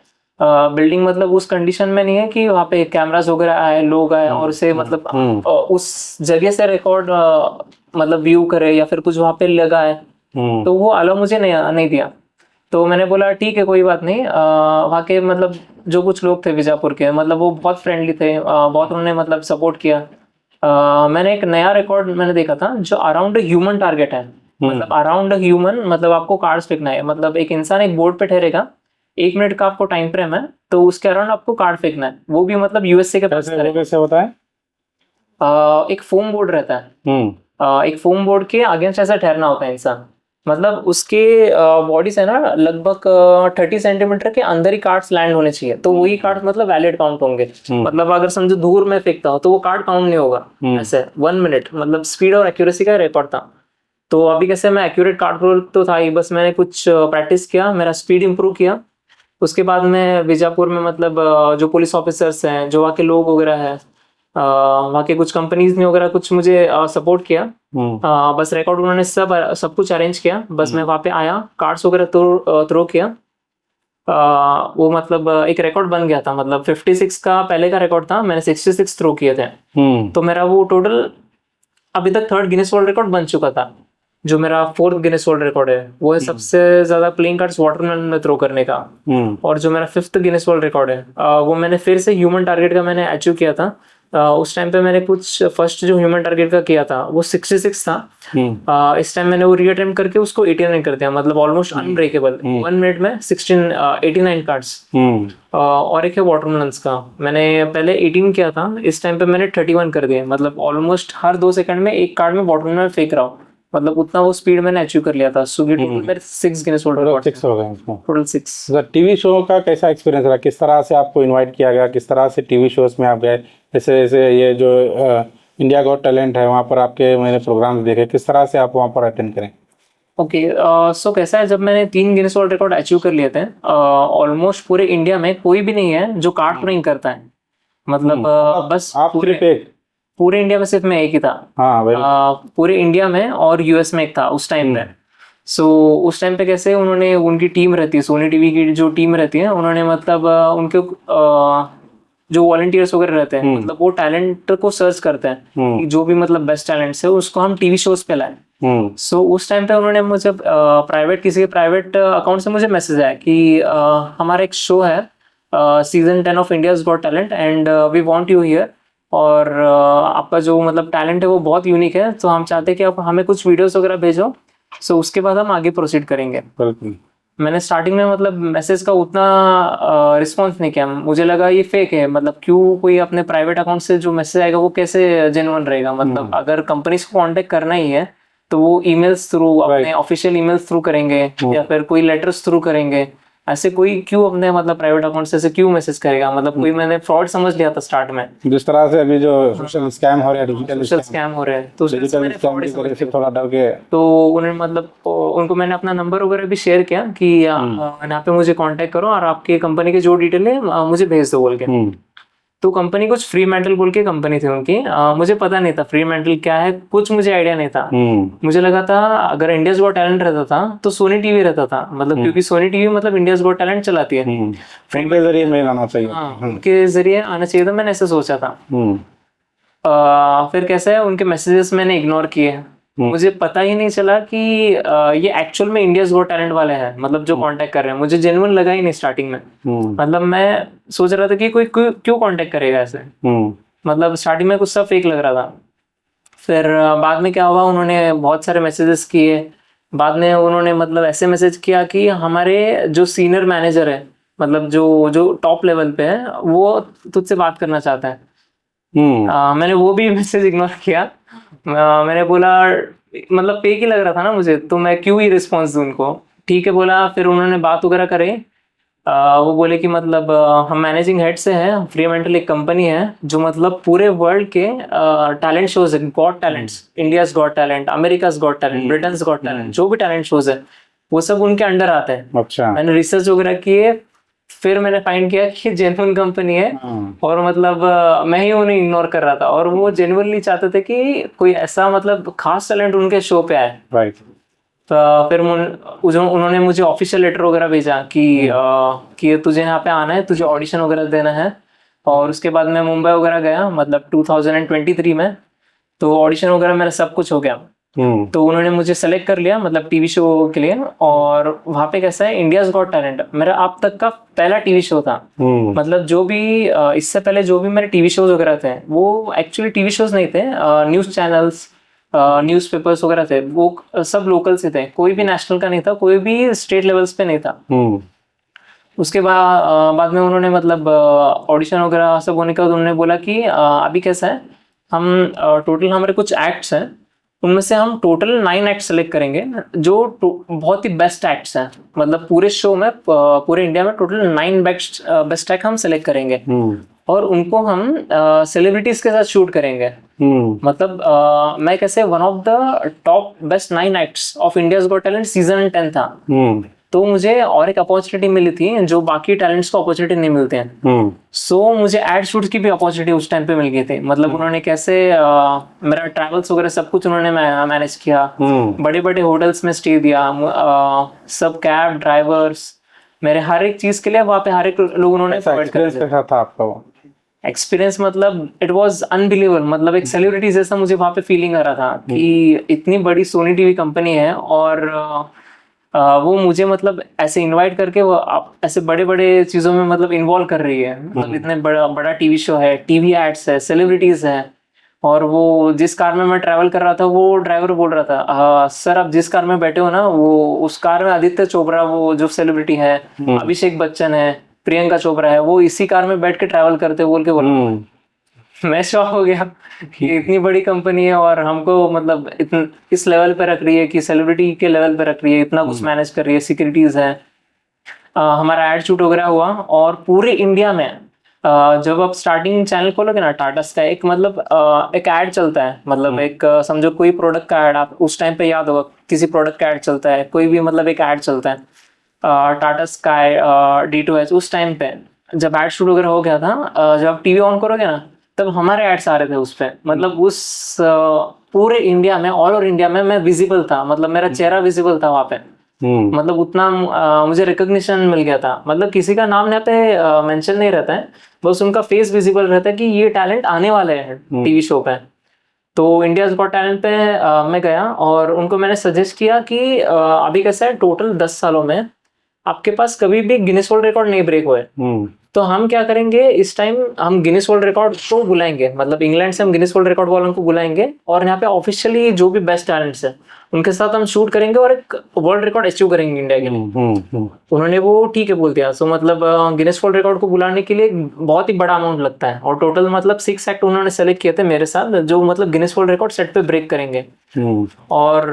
बिल्डिंग मतलब उस कंडीशन में नहीं है कि वहाँ पे कैमरास वगैरह आए, लोग आए और उसे मतलब उस जगह से रिकॉर्ड मतलब व्यू करे या फिर कुछ वहाँ पे लगा है, तो वो अलाउ मुझे नहीं दिया। तो मैंने बोला ठीक है कोई बात नहीं। वहाँ के मतलब जो कुछ लोग थे बीजापुर के, मतलब वो बहुत फ्रेंडली थे, बहुत उन्होंने मतलब सपोर्ट किया। मैंने एक नया रिकॉर्ड मैंने देखा था जो अराउंड ह्यूमन टारगेट है, मतलब अराउंड ह्यूमन, मतलब आपको कार्ड्स फेंकना है, मतलब एक इंसान एक बोर्ड पे ठहरेगा, 1 मिनट का आपको टाइम फ्रेम है, तो उसके अराउंड आपको कार्ड फेंकना है, वो भी मतलब यूएसए के पास। कैसे होता है? एक फोम बोर्ड रहता है, एक फोम बोर्ड के अगेंस्ट ऐसा ठहरना होता है इंसान, मतलब उसके बॉडी से ना लगभग 30 सेंटीमीटर के अंदर ही कार्ड्स लैंड होने चाहिए, तो वही कार्ड मतलब वैलिड काउंट होंगे। मतलब अगर समझो दूर में फेंकता हो तो वो कार्ड काउंट नहीं होगा। ऐसे 1 मिनट मतलब स्पीड और एक्यूरेसी का रिकॉर्ड था। तो अभी कैसे मैं एक्यूरेट कार्ड रोल तो था ही, बस मैंने कुछ प्रैक्टिस किया, मेरा स्पीड इंप्रूव किया। उसके बाद मैं बीजापुर में मतलब जो पुलिस ऑफिसर्स हैं, जो वहाँ के लोग वगैरह हैं, वहाँ के कुछ कंपनीज ने वगैरह कुछ मुझे सपोर्ट किया। बस रिकॉर्ड उन्होंने सब कुछ अरेंज किया, बस मैं वहाँ पे आया, कार्ड्स वगैरह थ्रो किया। वो मतलब एक रिकॉर्ड बन गया था, मतलब 56 का पहले का रिकॉर्ड था, मैंने 66 थ्रो किए थे। तो मेरा वो टोटल अभी तक 3rd गिनेस वर्ल्ड रिकॉर्ड बन चुका था। जो मेरा 4th गिनेस वर्ल्ड रिकॉर्ड है वो है सबसे ज्यादा प्लेइंग कार्ड्स वाटरमेलन में थ्रो करने का। और जो मेरा 5th गिनेस वर्ल्ड रिकॉर्ड है वो मैंने फिर से ह्यूमन टारगेट का मैंने अचीव किया था। उस टाइम पे मैंने कुछ फर्स्ट जो ह्यूमन टारगेट का किया था वो 66 था। इस टाइम मैंने वो रीअटेम्प्ट करके उसको 89 कर दिया, मतलब ऑलमोस्ट अनब्रेकेबल। 1 मिनट में 89 कार्ड्स। और एक है वाटरमेलन्स का, मैंने पहले 18 किया था, इस टाइम पे मैंने 31 कर दिया, मतलब ऑलमोस्ट हर 2 सेकंड में एक कार्ड में वाटरमेलन फेंक रहा हूँ, मतलब उतना वो स्पीड मैंने अचीव कर लिया था। सो ये टोटल मेरे 6 गिनेस वर्ल्ड रिकॉर्ड, 6 हो गए इसमें, टोटल 6। टीवी शो का कैसा एक्सपीरियंस रहा? किस तरह से आपको इनवाइट किया गया, किस तरह से टीवी शोज में आप गए? जैसे ये जो इंडिया गॉट टैलेंट है, वहाँ पर आपके मैंने प्रोग्राम देखे, किस तरह से आप वहाँ पर अटेंड करें? ओके, सो कैसा है, जब मैंने 3 गिनेस वर्ल्ड रिकॉर्ड अचीव कर लिए थे, ऑलमोस्ट पूरे इंडिया में कोई भी नहीं है जो कार्ड प्लेइंग करता है, मतलब बस आप पूरे इंडिया में सिर्फ मैं एक ही था। पूरे इंडिया में और यूएस में एक था उस टाइम पे। सो उस टाइम पे कैसे उन्होंने, उनकी टीम रहती है, सोनी टीवी की जो टीम रहती है, उन्होंने मतलब उनके जो वॉलंटियर्स वगैरह रहते हैं, मतलब वो टैलेंट को सर्च करते हैं कि जो भी मतलब बेस्ट टैलेंट्स है उसको हम टीवी शोज पे लाएं। सो उस टाइम पे उन्होंने मुझे किसी के प्राइवेट अकाउंट से मुझे मैसेज आया कि हमारा एक शो है season 10 of India's got talent and we want you here, और आपका जो मतलब टैलेंट है वो बहुत यूनिक है, तो हम चाहते हैं कि आप हमें कुछ वीडियोस वगैरह भेजो, सो उसके बाद हम आगे प्रोसीड करेंगे। मैंने स्टार्टिंग में मतलब मैसेज का उतना रिस्पॉन्स नहीं किया, मुझे लगा ये फेक है, मतलब क्यों कोई अपने प्राइवेट अकाउंट से जो मैसेज आएगा वो कैसे जेन्युइन रहेगा, मतलब अगर कंपनीज को कांटेक्ट करना ही है तो वो ईमेल्स थ्रू, अपने ऑफिशियल ईमेल्स थ्रू करेंगे या फिर कोई लेटर्स थ्रू करेंगे, ऐसे कोई क्यों अपने मतलब प्राइवेट अकाउंट से क्यों मैसेज करेगा, मतलब कोई मैंने फ्रॉड समझ लिया था स्टार्ट में। जिस तरह से अभी जो सोशल स्कैम हो रहे हैं, डिजिटल स्कैम हो रहे हैं, तो थोड़ा डर के, तो उन्हें मतलब उनको मैंने अपना नंबर वगैरह भी शेयर किया कि यहाँ पे मुझे कांटेक्ट करो और आपकी कंपनी की जो डिटेल है मुझे भेज दो बोल के। तो कंपनी कुछ फ्री मेंटल बोल के कंपनी थी उनकी, मुझे पता नहीं था फ्री मेंटल क्या है, कुछ मुझे आइडिया नहीं था। मुझे लगा था अगर इंडियाज गॉट टैलेंट रहता था तो सोनी टीवी रहता था, मतलब क्योंकि सोनी टीवी मतलब इंडियाज गॉट टैलेंट चलाती है, उनके जरिए मेल आना चाहिए। उनके जरिए आना चाहिए था, मैंने ऐसे सोचा था। फिर कैसे है, उनके मैसेजेस मैंने इग्नोर किए, मुझे पता ही नहीं चला कि ये एक्चुअल में इंडियाज गॉट टैलेंट वाले हैं, मतलब जो कांटेक्ट कर रहे हैं, मुझे जेन्युइन लगा ही नहीं स्टार्टिंग में। मतलब मैं सोच रहा था कि कोई क्यों कांटेक्ट करेगा ऐसे, मतलब स्टार्टिंग में कुछ सब फेक लग रहा था। फिर बाद में क्या हुआ, उन्होंने बहुत सारे मैसेजेस किए, बाद में उन्होंने मतलब ऐसे मैसेज किया कि हमारे जो सीनियर मैनेजर है, मतलब जो जो टॉप लेवल पे है वो तुझसे बात करना चाहता है। मैंने वो भी मैसेज इग्नोर किया। मैंने बोला मतलब फेक ही लग रहा था ना मुझे, तो मैं क्यों ही रिस्पॉन्स दूं उनको। ठीक है बोला, फिर उन्होंने बात वगैरह करे। वो बोले कि मतलब हम मैनेजिंग हेड से हैं, फ्रीमेंटल एक कंपनी है जो मतलब पूरे वर्ल्ड के टैलेंट शोज है, got talents, India's got talent, America's got talent, Britain's got talent, जो भी टैलेंट शोज है वो सब उनके अंडर आते हैं। अच्छा। मैंने रिसर्च वगैरह किए, फिर मैंने फाइंड किया कि जेन्युइन कंपनी है। और मतलब मैं ही उन्हें इग्नोर कर रहा था और वो जेन्युइनली चाहते थे कि कोई ऐसा मतलब खास टैलेंट उनके शो पे आए। राइट। तो फिर उन्होंने मुझे ऑफिशियल लेटर वगैरह भेजा कि तुझे यहाँ पे आना है, तुझे ऑडिशन वगैरह देना है। और उसके बाद मैं मुंबई वगैरह गया, मतलब 2023 में। तो ऑडिशन वगैरह मेरा सब कुछ हो गया। तो उन्होंने मुझे सेलेक्ट कर लिया मतलब टीवी शो के लिए। और वहाँ पे कैसा है, इंडियाज गॉट टैलेंट मेरा अब तक का पहला टीवी शो था। मतलब जो भी इससे पहले जो भी मेरे टीवी शोज वगैरह थे वो एक्चुअली टीवी शोज नहीं थे, न्यूज चैनल्स, न्यूज़पेपर्स वगैरह थे, वो सब लोकल से थे, कोई भी नेशनल का नहीं था, कोई भी स्टेट लेवल्स पे नहीं था। उसके बाद में उन्होंने मतलब ऑडिशन वगैरह सब होने के बाद उन्होंने बोला कि अभी कैसा है, हम टोटल हमारे कुछ एक्ट्स हैं, उनमें से हम टोटल 9 एक्ट सेलेक्ट करेंगे जो बहुत ही बेस्ट एक्ट्स हैं। मतलब पूरे शो में पूरे इंडिया में टोटल 9 बेस्ट एक्ट हम सेलेक्ट करेंगे और उनको हम सेलिब्रिटीज के साथ शूट करेंगे। मतलब मैं कैसे one of the top best 9 acts of India's got talent season 10 था। तो मुझे और एक अपॉर्चुनिटी मिली थी जो बाकी टैलेंट्स को अपॉर्चुनिटी नहीं मिलते हैं। सो मुझे एड शूट की भी अपॉर्चुनिटी उस टाइम पे मिल गई थी। मतलब उन्होंने कैसे मेरा ट्रैवल्स वगैरह सब कुछ उन्होंने मैनेज किया, बड़े बड़े होटल्स में स्टे दिया, सब कैब ड्राइवर्स, मेरे हर एक चीज के लिए वहाँ पे हर एक लोग उन्होंने प्रोवाइड कैसा था आपका वो एक्सपीरियंस? मतलब इट वाज अनबिलीवेबल। मतलब एक सेलिब्रिटी जैसा मुझे वहाँ पे फीलिंग आ रहा था कि इतनी बड़ी सोनी टीवी कंपनी है और वो मुझे मतलब ऐसे इनवाइट करके वो ऐसे बड़े बड़े चीजों में मतलब इन्वॉल्व कर रही है। मतलब इतने बड़ा टीवी शो है, टीवी एड्स है, सेलिब्रिटीज है। और वो जिस कार में मैं ट्रैवल कर रहा था वो ड्राइवर बोल रहा था, सर आप जिस कार में बैठे हो ना वो उस कार में आदित्य चोपड़ा, वो जो सेलिब्रिटी है, अभिषेक बच्चन है, प्रियंका चोपड़ा है, वो इसी कार में बैठ के ट्रैवल करते बोल के बोला। मैं शॉक हो गया कि इतनी बड़ी कंपनी है और हमको मतलब इस लेवल पे रख रही है कि सेलिब्रिटी के लेवल पे रख रही है, इतना कुछ मैनेज कर रही है, सिक्योरिटीज है। हमारा एड शूट वगैरह हुआ और पूरे इंडिया में जब आप स्टार्टिंग चैनल खोलोगे ना टाटा स्काई, एक मतलब एक ऐड चलता है। मतलब एक समझो कोई प्रोडक्ट का ऐड, आप उस टाइम पे याद होगा किसी प्रोडक्ट का ऐड चलता है, कोई भी मतलब एक ऐड चलता है टाटा स्काई D2H। उस टाइम पे जब एड शूट वगैरह हो गया था, जब आप टीवी ऑन करोगे ना तब हमारे एड्स आ रहे थे उस पे। मतलब उस पूरे इंडिया में, ऑल ओवर इंडिया में मैं विजिबल था, मतलब मेरा चेहरा विजिबल था वहाँ पे। मतलब उतना मुझे रिकॉग्निशन मिल गया था। मतलब किसी का नाम यहाँ पे मेंशन नहीं रहता है, बस उनका फेस विजिबल रहता है कि ये टैलेंट आने वाले हैं टीवी शो पे। तो इंडियाज गॉट टैलेंट पे मैं गया और उनको मैंने सजेस्ट किया कि अभी कैसा है, टोटल 10 सालों में आपके पास कभी भी गिनीज वर्ल्ड रिकॉर्ड नहीं ब्रेक हुए, तो हम क्या करेंगे इस टाइम, हम गिनीज वर्ल्ड रिकॉर्ड को बुलाएंगे। मतलब इंग्लैंड से हम गिनीज वर्ल्ड रिकॉर्ड वालों को बुलाएंगे और यहाँ पे ऑफिशियली जो भी बेस्ट टैलेंट्स है उनके साथ हम शूट करेंगे और एक वर्ल्ड रिकॉर्ड अचीव करेंगे इंडिया के लिए। उन्होंने वो ठीक है बोल दिया। सो मतलब गिनीज वर्ल्ड रिकॉर्ड को बुलाने के लिए बहुत ही बड़ा अमाउंट लगता है और टोटल मतलब 6 एक्ट उन्होंने सेलेक्ट किए थे मेरे साथ जो मतलब गिनीज वर्ल्ड रिकॉर्ड सेट पे ब्रेक करेंगे। और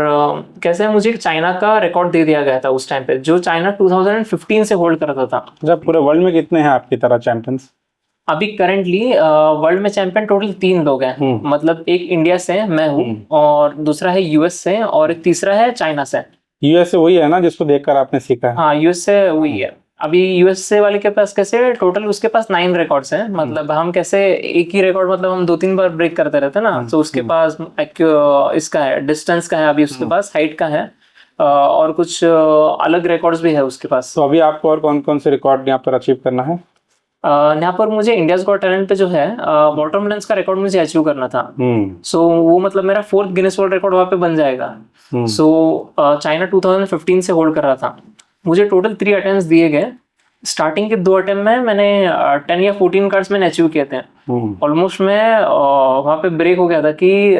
कैसे है, मुझे चाइना का रिकॉर्ड दे दिया गया था उस टाइम पे, जो चाइना 2015 से होल्ड करता था। जब पूरे वर्ल्ड में कितने हैं आपकी तरह चैंपियंस? अभी करंटली वर्ल्ड में चैंपियन टोटल 3 लोग हैं। मतलब एक इंडिया से मैं हूँ और दूसरा है यूएस से और एक तीसरा है चाइना से। यूएस से वही है ना जिसको देखकर आपने सीखा है? हाँ यूएस से वही है। अभी यूएसए वाले के पास कैसे टोटल उसके पास 9 रिकॉर्ड्स हैं। मतलब हम कैसे एक ही रिकॉर्ड मतलब हम 2-3 बार ब्रेक करते रहते हैं ना। तो उसके पास इसका है, डिस्टेंस का है, अभी उसके पास हाइट का है और कुछ अलग रिकॉर्ड्स भी है उसके पास। तो अभी आपको और कौन कौन से रिकॉर्ड यहाँ पर अचीव करना है? यहाँ पर मुझे इंडियाज गॉट टैलेंट पे जो है बॉटम लेंस का रिकॉर्ड मुझे अचीव करना था। सो वो मतलब मेरा 4th गिनीज वर्ल्ड रिकॉर्ड वहाँ पे बन जाएगा। सो चाइना 2015 से होल्ड कर रहा था। मुझे टोटल 3 अटेम्प्ट्स दिए गए। स्टार्टिंग के 2 अटेम्प्ट में मैंने 10 या 14 कार्ड्स मैंने अचीव किए थे। ऑलमोस्ट मैं वहाँ पे ब्रेक हो गया था कि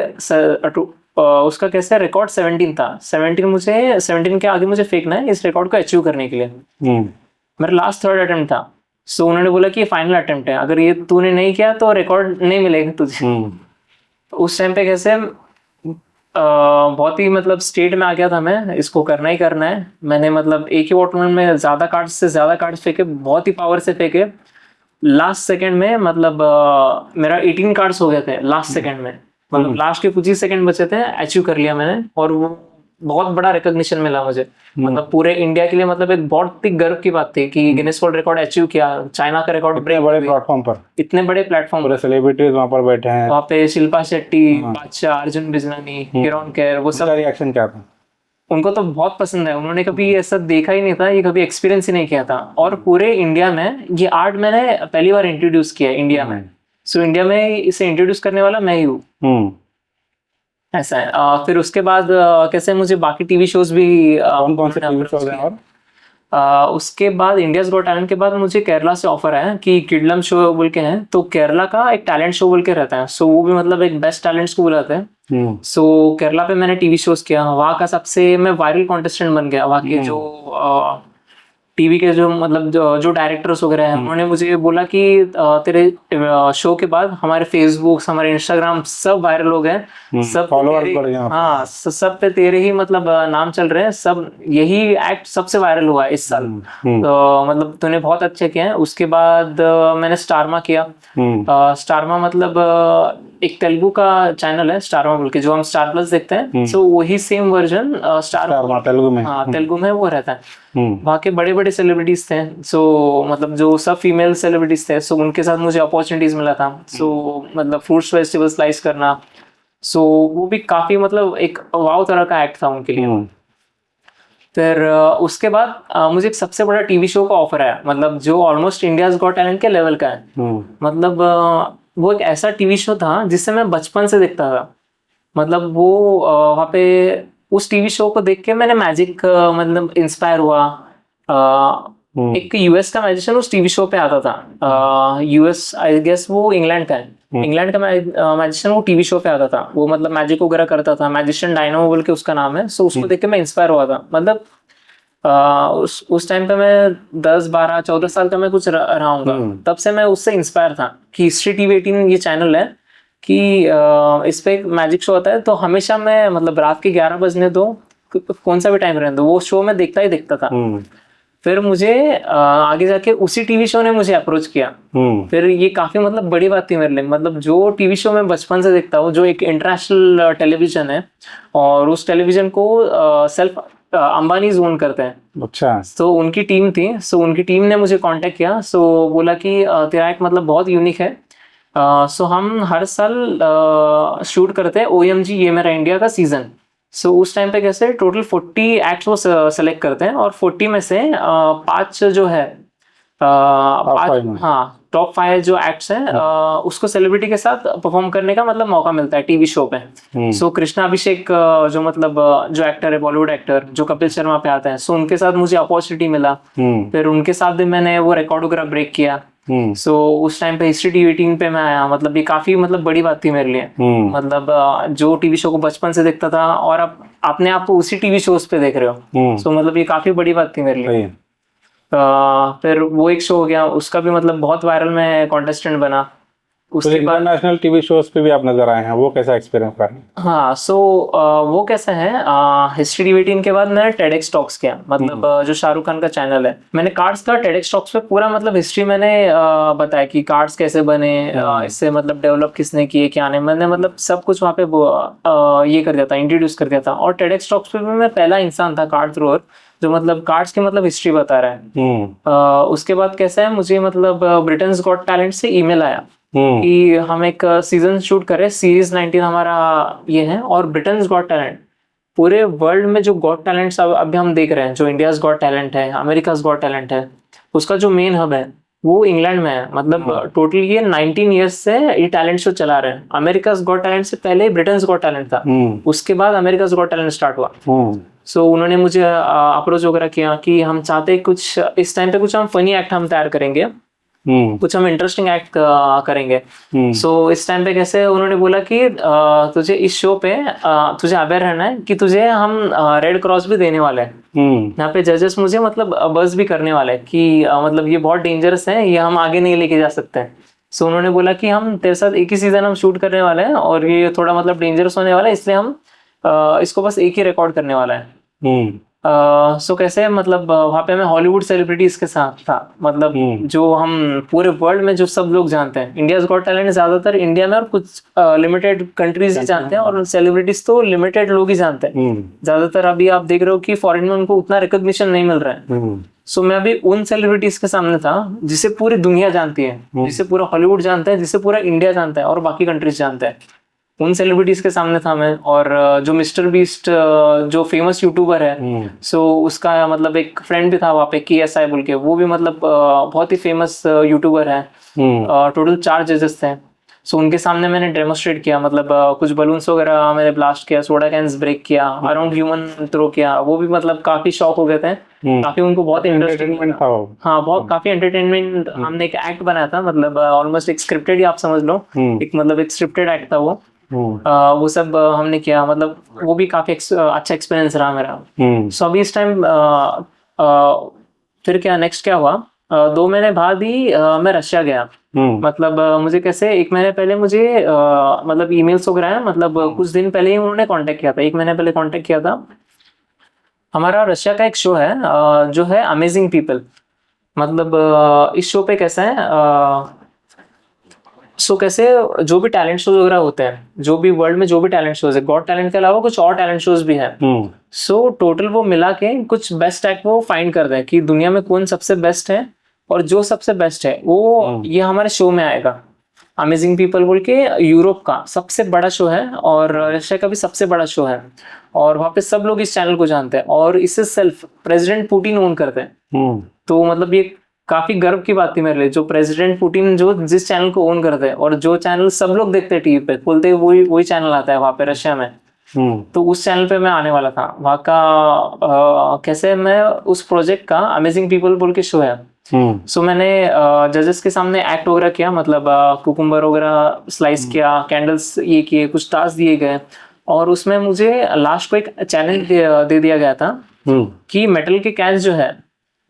उसका कैसे रिकॉर्ड 17 था। 17 के आगे मुझे फेंकना है इस रिकॉर्ड को अचीव करने के लिए। मेरा लास्ट थर्ड अटेम्प्ट था। सो उन्होंने बोला कि ये फाइनल अटेम्प्ट है, अगर ये तूने नहीं किया तो रिकॉर्ड नहीं मिलेगा तुझे। उस टाइम पे कैसे बहुत ही मतलब स्टेट में आ गया था मैं, इसको करना ही करना है। मैंने मतलब एक ही टूर्नामेंट में ज्यादा कार्ड्स फेंके, बहुत ही पावर से फेंके। लास्ट सेकंड में मतलब मेरा 18 कार्ड्स हो गए थे लास्ट सेकंड में, मतलब लास्ट के कुछ ही सेकंड बचे थे, अचीव कर लिया मैंने। और वो बहुत बड़ा रिकॉग्निशन मिला मुझे, मतलब पूरे इंडिया के लिए, मतलब एक बहुत ही गर्व की बात थी कि गिनेस वर्ल्ड रिकॉर्ड अचीव किया, चाइना का रिकॉर्ड ब्रेक, बड़े प्लेटफॉर्म पर, इतने बड़े प्लेटफॉर्म, पूरे सेलिब्रिटीज वहां पर बैठे हैं, वहाँ पे शिल्पा शेट्टी, बादशाह, अर्जुन बिजलानी, किरण खेर, वो सब। रिएक्शन क्या था? उनको तो बहुत पसंद है, उन्होंने कभी ऐसा देखा ही नहीं था, ये कभी एक्सपीरियंस ही नहीं किया था। और पूरे इंडिया में ये आर्ट मैंने पहली बार इंट्रोड्यूस किया इंडिया में। सो इंडिया में इसे इंट्रोड्यूस करने वाला मैं ही हूँ, ऐसा है। फिर उसके बाद कैसे मुझे बाकी टीवी शोज भी कौन से टीवी शोज हैं? और उसके बाद इंडियाज गॉट टैलेंट के बाद मुझे केरला से ऑफर आया कि किडलम शो बोल के हैं, तो केरला का एक टैलेंट शो बोल के रहता है। सो वो भी मतलब एक बेस्ट टैलेंट्स को बुलाते हैं। सो केरला पे मैंने टीवी शोज किया, वहाँ का सबसे मैं वायरल कॉन्टेस्टेंट बन गया। वहाँ के जो टीवी के जो मतलब जो डायरेक्टर्स वगैरह हैं, उन्होंने मुझे बोला कि तेरे शो के बाद हमारे फेसबुक, हमारे इंस्टाग्राम सब वायरल हो गए, सब फॉलोअर्स बढ़ गए। हाँ, सब पे तेरे ही मतलब नाम चल रहे हैं, सब यही एक्ट सबसे वायरल हुआ है इस साल। तो मतलब तूने बहुत अच्छे किए हैं। उसके बाद मैंने स्टारमा किया। स्टारमा मतलब एक तेलुगु का चैनल है स्टारमा बोल के, जो हम स्टार प्लस देखते हैं। सो वही सेम वर्जन स्टारमा तेलुगु में, हाँ तेलुगु में वो रहता है। वहाँ के बड़े बड़े सेलिब्रिटीज थे, सो मतलब जो सब फीमेल सेलिब्रिटीज थे, सो उनके साथ मुझे अपॉर्चुनिटीज मिला था। सो मतलब फ्रूट्स वेजिटेबल स्लाइस करना, सो वो भी काफी मतलब एक वाव तरह का एक्ट था उनके लिए। फिर उसके बाद मुझे एक सबसे बड़ा टीवी शो का ऑफर आया, मतलब जो ऑलमोस्ट इंडियाज गॉट टैलेंट के लेवल का है। मतलब वो एक ऐसा टीवी शो था जिससे मैं बचपन से देखता था। मतलब वो वहाँ पे उस टीवी शो को देख के मैंने मैजिक मतलब इंस्पायर हुआ। एक यूएस का मैजिशियन उस टीवी शो पे आता था, यूएस आई गेस वो इंग्लैंड का है। इंग्लैंड का मैजिशियन वो टीवी शो पे आता था, वो मतलब मैजिक वगैरह करता था, मैजिशियन डायनामो बोल के उसका नाम है। सो उसको देख के मैं इंस्पायर हुआ था। मतलब उस टाइम पे मैं 10, 12, 14 साल का मैं कुछ रहा हूँ, तब से मैं उससे इंस्पायर था कि हिस्ट्री टीवी 18 ये चैनल है कि इस पे एक मैजिक शो होता है। तो हमेशा मैं मतलब रात के 11 बजने दो, कौन सा भी टाइम रहने दो, वो शो मैं देखता ही देखता था। फिर मुझे आगे जाके उसी टीवी शो ने मुझे अप्रोच किया। फिर ये काफी मतलब बड़ी बात थी मेरे लिए, मतलब जो टीवी शो मैं बचपन से देखता हूँ, जो एक इंटरनेशनल टेलीविजन है, और उस टेलीविजन को सेल्फ अंबानी ओन करते हैं। अच्छा। तो उनकी टीम थी, सो उनकी टीम ने मुझे कांटेक्ट किया। सो बोला कि तेरा एक मतलब बहुत यूनिक है, सो हम हर साल शूट करते हैं OMG ये मेरा इंडिया का सीजन। सो उस टाइम पे कैसे टोटल 40 एक्ट्स वो सेलेक्ट करते हैं, और 40 में से 5 जो है टॉप 5 जो एक्ट्स हैं उसको सेलिब्रिटी के साथ परफॉर्म करने का मतलब मौका मिलता है टीवी शो पे। सो कृष्णा अभिषेक जो मतलब जो एक्टर है, बॉलीवुड एक्टर जो कपिल शर्मा पे आते हैं, सो उनके साथ मुझे अपॉर्चुनिटी मिला। फिर उनके साथ भी मैंने वो रिकॉर्ड वगैरह ब्रेक किया। सो उस टाइम पे हिस्ट्री टीवी 18 पे मैं आया। मतलब ये काफी मतलब बड़ी बात थी मेरे लिए। मतलब जो टीवी शो को बचपन से देखता था और अब अपने आप को उसी टीवी शोज पे देख रहे हो, सो मतलब ये काफी बड़ी बात थी मेरे लिए। फिर वो एक शो हो गया, उसका भी मतलब बहुत वायरल में कॉन्टेस्टेंट बना। उसके बाद इंटरनेशनल टीवी शोज पे भी आप नजर आए हैं, वो कैसा एक्सपीरियंस रहा? हाँ, सो वो कैसा है, हिस्ट्री टीवी 18 के बाद मैंने टेडेक्स टॉक्स किया। मतलब जो शाहरुख खान का चैनल है, मैंने कार्ड्स का टेडेक्स टॉक्स पे पूरा मतलब हिस्ट्री मैंने बताया कि कार्ड्स कैसे बने, इससे मतलब डेवलप किसने किए, क्या नहीं। मैंने मतलब सब कुछ वहाँ पे ये कर दिया था, इंट्रोड्यूस कर दिया था। और टेडेक्स टॉक्स पे भी मैं पहला इंसान था कार्ड थ्रोअर जो मतलब कार्ड्स की मतलब हिस्ट्री बता रहा है। उसके बाद कैसा है, मुझे मतलब ब्रिटेन्स गॉट टैलेंट से ईमेल आया कि हम एक सीजन शूट करें, सीरीज 19 हमारा ये है। और ब्रिटेन्स गॉट टैलेंट पूरे वर्ल्ड में जो गॉट टैलेंट्स अभी हम देख रहे हैं, जो इंडियाज गॉट टैलेंट है, अमेरिकाज गॉट टैलेंट है, उसका जो मेन हब है वो इंग्लैंड में है। मतलब टोटल ये 19 ईयर्स से ये टैलेंट शो चला रहे हैं। अमेरिकाज गॉट टैलेंट से पहले ब्रिटेन्स गॉट टैलेंट था, उसके बाद अमेरिकाज गॉट टैलेंट स्टार्ट हुआ। सो उन्होंने मुझे अप्रोच वगैरह किया कि हम चाहते कुछ इस टाइम पे कुछ हम फनी एक्ट हम तैयार करेंगे, कुछ हम इंटरेस्टिंग एक्ट करेंगे। सो इस टाइम पे कैसे उन्होंने बोला कि तुझे इस शो पे तुझे अवेयर रहना है कि तुझे हम रेड क्रॉस भी देने वाले हैं। यहाँ पे जजेस मुझे मतलब बस भी करने वाले हैं कि मतलब ये बहुत डेंजरस है, ये हम आगे नहीं लेके जा सकते हैं। सो उन्होंने बोला कि हम तेरे साथ एक ही सीजन हम शूट करने वाले हैं और ये थोड़ा मतलब डेंजरस होने वाला है, इसलिए हम इसको बस एक ही रिकॉर्ड करने वाला है। सो कैसे मतलब वहाँ पे मैं हॉलीवुड सेलिब्रिटीज के साथ था, मतलब जो हम पूरे वर्ल्ड में जो सब लोग जानते हैं। इंडियाज गॉट टैलेंट ज्यादातर इंडिया में और कुछ लिमिटेड कंट्रीज ही जानते हैं, और सेलिब्रिटीज तो लिमिटेड लोग ही जानते हैं ज्यादातर। अभी आप देख रहे हो कि फॉरेन में उनको उतना रिकॉग्निशन नहीं मिल रहा है। सो मैं अभी उन सेलिब्रिटीज के सामने था जिसे पूरी दुनिया जानती है, जिसे पूरा हॉलीवुड जानता है, जिसे पूरा इंडिया जानता है और बाकी कंट्रीज जानते हैं। उन सेलिब्रिटीज के सामने था मैं। और जो मिस्टर बीस्ट जो फेमस यूट्यूबर है, सो उसका मतलब एक फ्रेंड भी था वहाँ पे, KSI बोल के, वो भी मतलब बहुत ही फेमस यूट्यूबर है। टोटल 4 जजेस थे। सो उनके सामने मैंने डेमोस्ट्रेट किया, मतलब कुछ बलून्स वगैरह मैंने ब्लास्ट किया, सोडा कैंस ब्रेक किया, अराउंड ह्यूमन थ्रो किया। वो भी मतलब काफी शॉक हो गए थे, काफी उनको बहुत इंटरेस्टिंग था। हाँ, बहुत काफी एंटरटेनमेंट। हमने एक एक्ट बनाया था, मतलब ऑलमोस्ट एक स्क्रिप्टेड ही आप समझ लो, एक मतलब एक स्क्रिप्टेड एक्ट था वो। वो सब हमने किया, मतलब वो भी काफी अच्छा एक्सपीरियंस रहा मेरा। सो अभी इस टाइम फिर क्या नेक्स्ट क्या हुआ, 2 महीने बाद ही मैं रशिया गया। मतलब मुझे कैसे 1 महीने पहले मुझे मतलब ईमेल्स वगैरह है, मतलब कुछ दिन पहले ही उन्होंने कांटेक्ट किया था, 1 महीने पहले कांटेक्ट किया था। हमारा रशिया का एक शो है जो है अमेजिंग पीपल। मतलब इस शो पे कैसा है, सो कैसे जो भी टैलेंट शोज वगैरह होते हैं, जो भी वर्ल्ड में जो भी टैलेंट शोज है, गॉट टैलेंट के अलावा कुछ और टैलेंट शोज भी हैं। सो टोटल वो मिला के कुछ बेस्ट एक्ट वो फाइंड करते हैं कि दुनिया में कौन सबसे बेस्ट है, और जो सबसे बेस्ट है वो ये हमारे शो में आएगा। अमेजिंग पीपल बोल के यूरोप का सबसे बड़ा शो है और रशिया का भी सबसे बड़ा शो है, और वहाँ पे सब लोग इस चैनल को जानते हैं, और इसे सिर्फ प्रेसिडेंट पुतिन ओन करते हैं। तो मतलब ये काफी गर्व की बात थी मेरे लिए, जो प्रेसिडेंट पुतिन जो जिस चैनल को ओन करते हैं, और जो चैनल सब लोग देखते हैं टीवी पे, खोलते वही चैनल आता है वहाँ पे रशिया में। तो उस चैनल पे मैं आने वाला था। वहाँ का कैसे मैं उस प्रोजेक्ट का अमेजिंग पीपल बोल के शो है। सो मैंने जजेस के सामने एक्ट वगैरह किया, मतलब कुकुम्बर वगैरह स्लाइस किया, कैंडल्स ये किए, कुछ टास्क दिए गए, और उसमें मुझे लास्ट को एक चैलेंज दे दिया गया था कि मेटल के कैंस जो है,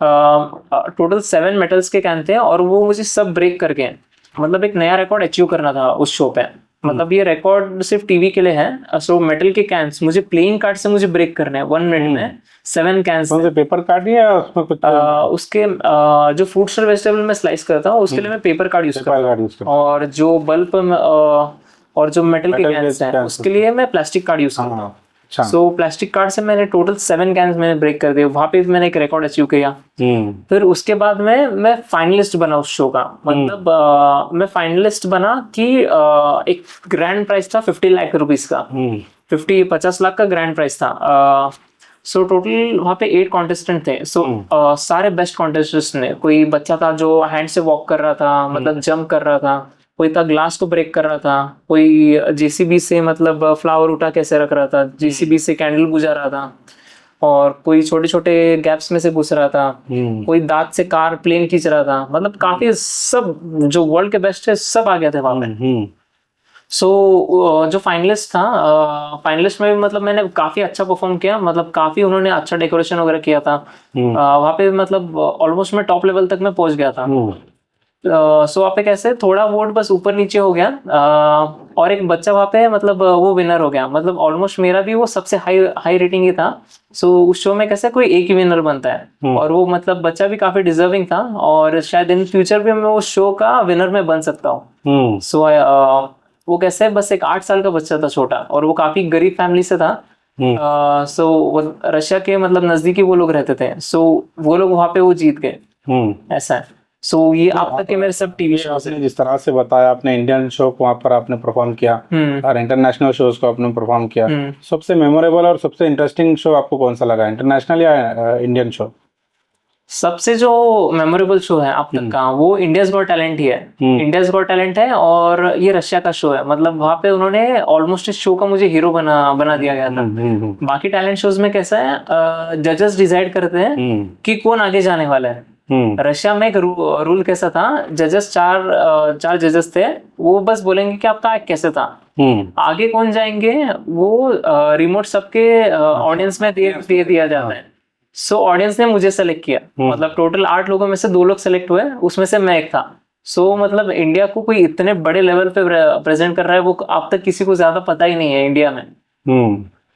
टोटल 7 मेटल्स के कैन थे, और वो मुझे सब ब्रेक करके मतलब एक नया रिकॉर्ड अचीव करना था उस शो पे। मतलब ये रिकॉर्ड सिर्फ टीवी के लिए है। सो मेटल के कैंस मुझे प्लेइंग कार्ड से मुझे ब्रेक करने हैं 1 मिनट में, 7 कैंस। पेपर कार्ड या उसमें कुछ उसके जो फ्रूट्स और वेजिटेबल में स्लाइस करता हूँ उसके लिए मैं पेपर कार्ड यूज करता हूँ, और जो बल्ब और जो मेटल के कैंस हैं उसके लिए मैं प्लास्टिक कार्ड यूज करता हूँ। सो प्लास्टिक कार्ड से मैंने टोटल 7 कैंस मैंने ब्रेक कर दिए। वहां पे मैंने एक रिकॉर्ड अचीव किया। फिर उसके बाद मैं फाइनलिस्ट बना उस शो का। मतलब मैं फाइनलिस्ट बना कि एक ग्रैंड प्राइज था 50 लाख रुपीस का, 50 लाख का ग्रैंड प्राइज था। सो टोटल वहाँ पे 8 कॉन्टेस्टेंट थे। सो सारे बेस्ट कॉन्टेस्टेंट्स ने, कोई बच्चा था जो हैंड से वॉक कर रहा था, मतलब जंप कर रहा था, कोई था ग्लास को ब्रेक कर रहा था, कोई जेसीबी से मतलब फ्लावर उठा कैसे रख रहा था, जेसीबी से कैंडल बुझा रहा था, और कोई छोटे छोटे गैप्स में से घुस रहा था, कोई दांत से कार प्लेन खींच रहा था। मतलब काफी सब जो वर्ल्ड के बेस्ट है सब आ गए थे वहां पे। सो जो फाइनलिस्ट था, फाइनलिस्ट में भी मतलब मैंने काफी अच्छा परफॉर्म किया, मतलब काफी उन्होंने अच्छा डेकोरेशन वगैरह किया था वहाँ पे। मतलब ऑलमोस्ट मैं टॉप लेवल तक मैं पहुंच गया था। सो वहाँ पे कैसे थोड़ा वोट बस ऊपर नीचे हो गया, और एक बच्चा वहाँ पे मतलब वो विनर हो गया। मतलब ऑलमोस्ट मेरा भी वो सबसे हाई रेटिंग ही था। सो उस शो में कैसे कोई एक ही विनर बनता है, और वो मतलब बच्चा भी काफी डिजर्विंग था, और शायद इन फ्यूचर भी मैं उस शो का विनर में बन सकता हूँ। सो वो कैसे बस एक 8 साल का बच्चा था छोटा, और वो काफी गरीब फैमिली से था। सो रशिया के मतलब नजदीकी वो लोग रहते थे। सो वो लोग वहाँ पे वो जीत गए, ऐसा है। सो ये आप तक के मेरे सब टीवी शो आपने जिस तरह से बताया, आपने इंडियन शो को वहाँ पर आपने परफॉर्म किया और इंटरनेशनल शोज को आपने परफॉर्म किया, सबसे मेमोरेबल और सबसे इंटरेस्टिंग शो आपको कौन सा लगा, इंटरनेशनल या इंडियन शो? सबसे जो मेमोरेबल शो है अब तक का वो इंडियाज गॉट टैलेंट ही है। इंडियाज गॉट टैलेंट है, और ये रशिया का शो है। मतलब वहाँ पे उन्होंने ऑलमोस्ट इस शो का मुझे हीरो बना दिया गया था। बाकी टैलेंट शोज में कैसा है, जजेस डिसाइड करते हैं कि कौन आगे जाने वाला है, रशिया में एक रूल कैसा था, जजेस चार जजेस थे, वो बस बोलेंगे कि आपका एक्ट कैसे था, आगे कौन जाएंगे वो रिमोट सबके ऑडियंस में दे दिया जाता है। सो ऑडियंस ने मुझे सेलेक्ट किया, मतलब टोटल 8 लोगों में से 2 लोग सेलेक्ट हुए, उसमें से मैं एक था। सो मतलब इंडिया को कोई इतने बड़े लेवल पे प्रेजेंट कर रहा है, वो अब तक किसी को ज्यादा पता ही नहीं है इंडिया में।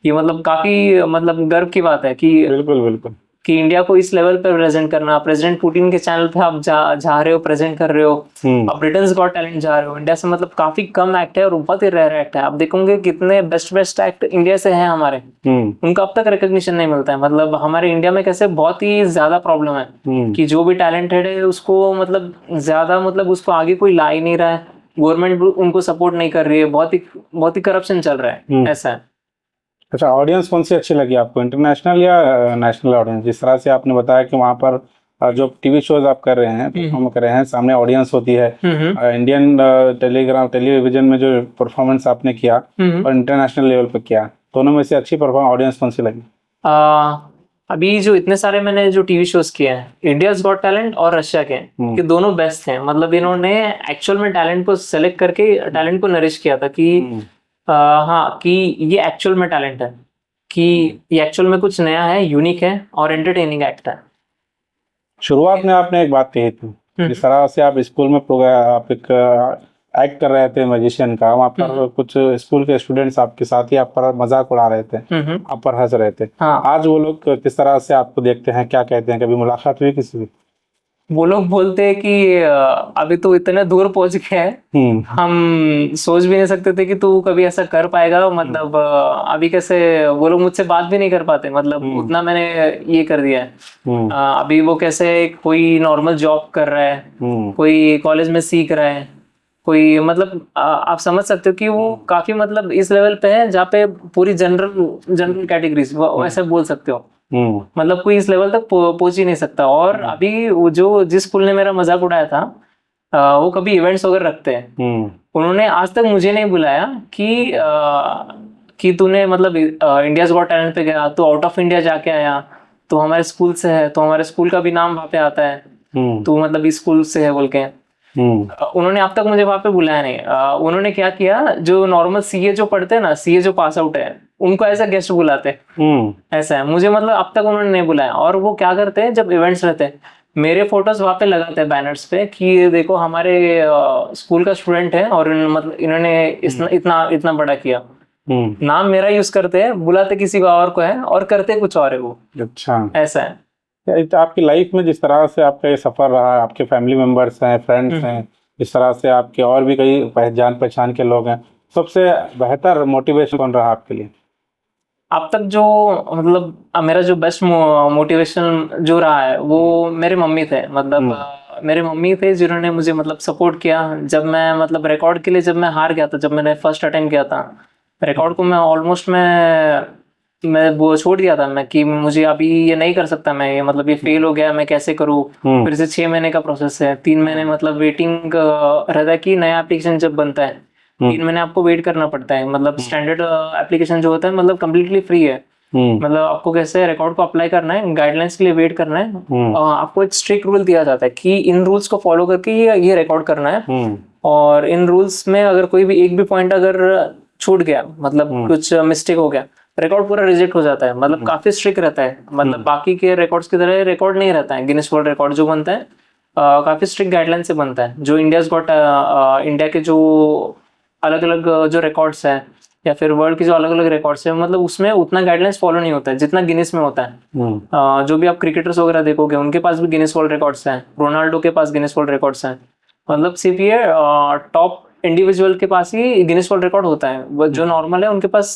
ये मतलब काफी मतलब गर्व की बात है कि बिल्कुल बिल्कुल कि इंडिया को इस लेवल पे प्रेजेंट करना। प्रेसिडेंट पुतिन के चैनल पे आप जा रहे हो, प्रेजेंट कर रहे हो, आप ब्रिटेन्स गॉट टैलेंट जा रहे हो। इंडिया से मतलब काफी कम एक्ट है और बहुत ही रेयर एक्ट है। आप देखोगे कितने बेस्ट एक्ट इंडिया से हैं हमारे, उनका अब तक रिकॉग्निशन नहीं मिलता है। मतलब हमारे इंडिया में कैसे बहुत ही ज्यादा प्रॉब्लम है कि जो भी टैलेंटेड है उसको मतलब ज्यादा मतलब उसको आगे कोई ला ही नहीं रहा है, गवर्नमेंट उनको सपोर्ट नहीं कर रही है, बहुत ही करप्शन चल रहा है, ऐसा है। अच्छा, ऑडियंस कौन सी अच्छी लगी आपको, इंटरनेशनल या नेशनल ऑडियंस? जिस तरह से आपने बताया कि वहाँ पर जो टीवी शोज आप कर रहे हैं, परफॉर्म कर रहे हैं, सामने ऑडियंस होती है, इंडियन टेलीविजन में जो परफॉर्मेंस आपने किया और इंटरनेशनल लेवल पर किया, दोनों में से अच्छी परफॉर्म ऑडियंस कौन सी लगी? अभी जो इतने सारे मैंने जो टीवी शोज किए हैं, इंडियाज गॉट टैलेंट और रशिया के, ये दोनों बेस्ट हैं। मतलब इन्होंने एक्चुअल में टैलेंट को सेलेक्ट करके टैलेंट को नरिश किया था कि हाँ कि ये एक्चुअल में टैलेंट है, कि ये एक्चुअल में कुछ नया है, यूनिक है और एंटरटेनिंग एक्ट है। शुरुआत में आपने एक बात कही थी, जिस तरह से आप स्कूल में आप एक एक्ट कर रहे थे मैजिशियन का, वहाँ पर कुछ स्कूल के स्टूडेंट्स आपके साथ ही आप पर मजाक उड़ा रहे थे, आप पर हंस रहे थे। आज वो लोग किस तरह से आपको देखते हैं, क्या कहते हैं? कभी मुलाकात हुई किसी की? वो लोग बोलते हैं कि अभी तो इतने दूर पहुंच गया है, हम सोच भी नहीं सकते थे कि तू कभी ऐसा कर पाएगा। मतलब अभी कैसे वो लोग मुझसे बात भी नहीं कर पाते, मतलब उतना मैंने ये कर दिया है। अभी वो कैसे कोई नॉर्मल जॉब कर रहा है, कोई कॉलेज में सीख रहा है, कोई मतलब आप समझ सकते हो कि वो काफी मतलब इस लेवल पे है जहाँ पे पूरी जनरल कैटेगरीज ऐसे बोल सकते हो, मतलब कोई इस लेवल तक पहुंच ही नहीं सकता। और अभी वो जिस स्कूल ने मेरा मजाक उड़ाया था, वो कभी इवेंट्स वगैरह रखते हैं, उन्होंने आज तक मुझे नहीं बुलाया कि तूने मतलब इंडियाज गॉट टैलेंट पे गया, तो आउट ऑफ इंडिया जाके आया, तो हमारे स्कूल से है, तो हमारे स्कूल का भी नाम वहाँ पे आता है, तो मतलब इस स्कूल से है बोल के उन्होंने अब तक मुझे वहाँ पे बुलाया नहीं। उन्होंने क्या किया, जो नॉर्मल सीए जो पढ़ते हैं ना, सीए जो पास आउट है, उनको ऐसा गेस्ट बुलाते, ऐसा है। मुझे मतलब अब तक उन्होंने नहीं बुलाया। और वो क्या करते हैं, जब इवेंट्स रहते हैं, मेरे फोटोज वहाँ पे लगाते हैं बैनर्स पे कि देखो हमारे स्कूल का स्टूडेंट है और मतलब इन्होंने इतना बड़ा किया। नाम मेरा यूज करते हैं, बुलाते किसी को और को है और करते कुछ और है वो। अच्छा, ऐसा है। आपकी लाइफ में जिस तरह से आपका ये सफर रहा, आपके फैमिली मेंबर्स हैं, फ्रेंड्स हैं, इस तरह से आपके और भी कई जान पहचान के लोग हैं, सबसे बेहतर मोटिवेशन कौन रहा आपके लिए? अब तक जो मतलब मेरा जो बेस्ट मोटिवेशन जो रहा है वो मेरे मम्मी थे। मतलब मेरे मम्मी थे जिन्होंने मुझे मतलब सपोर्ट किया। जब मैं मतलब रिकॉर्ड के लिए जब मैं हार गया था, जब मैंने फर्स्ट अटेम्प्ट किया था रिकॉर्ड को, मैं ऑलमोस्ट मैं वो छोड़ दिया था मैं कि मुझे अभी ये नहीं कर सकता मैं, ये मतलब ये फेल हो गया, मैं कैसे करूँ। फिर से 6 महीने का प्रोसेस है, 3 महीने मतलब वेटिंग रहता है कि नया एप्लीकेशन जब बनता है 3 महीने आपको वेट करना पड़ता है। मतलब स्टैंडर्ड एप्लीकेशन जो होता है मतलब कम्प्लीटली फ्री है। मतलब आपको कैसे रिकॉर्ड को अप्लाई करना है, गाइडलाइंस के लिए वेट करना है। आपको एक स्ट्रिक्ट रूल दिया जाता है कि इन रूल्स को फॉलो करके ये रिकॉर्ड करना है। और इन रूल्स में अगर कोई भी एक भी पॉइंट अगर छूट गया, मतलब कुछ मिस्टेक हो गया, रिकॉर्ड पूरा रिजेक्ट हो जाता है। मतलब काफी स्ट्रिक्ट रहता है, मतलब बाकी के रिकॉर्ड्स की तरह रिकॉर्ड नहीं रहता है। गिनीज वर्ल्ड रिकॉर्ड जो बनता है काफी स्ट्रिक्ट गाइडलाइन से बनता है। जो इंडिया के जो अलग अलग जो रिकॉर्ड्स हैं या फिर वर्ल्ड की जो अलग अलग रिकॉर्ड्स है, मतलब उसमें उतना गाइडलाइंस फॉलो नहीं होता है जितना गिनीस में होता है। जो भी आप क्रिकेटर्स वगैरह देखोगे उनके पास भी गिनीस वर्ल्ड रिकॉर्ड्स हैं, रोनाल्डो के पास गिनीस वर्ल्ड रिकॉर्ड्स हैं। मतलब सिर्फ ये टॉप इंडिविजुअल के पास ही गिनीस वर्ल्ड रिकॉर्ड होता है, जो नॉर्मल है उनके पास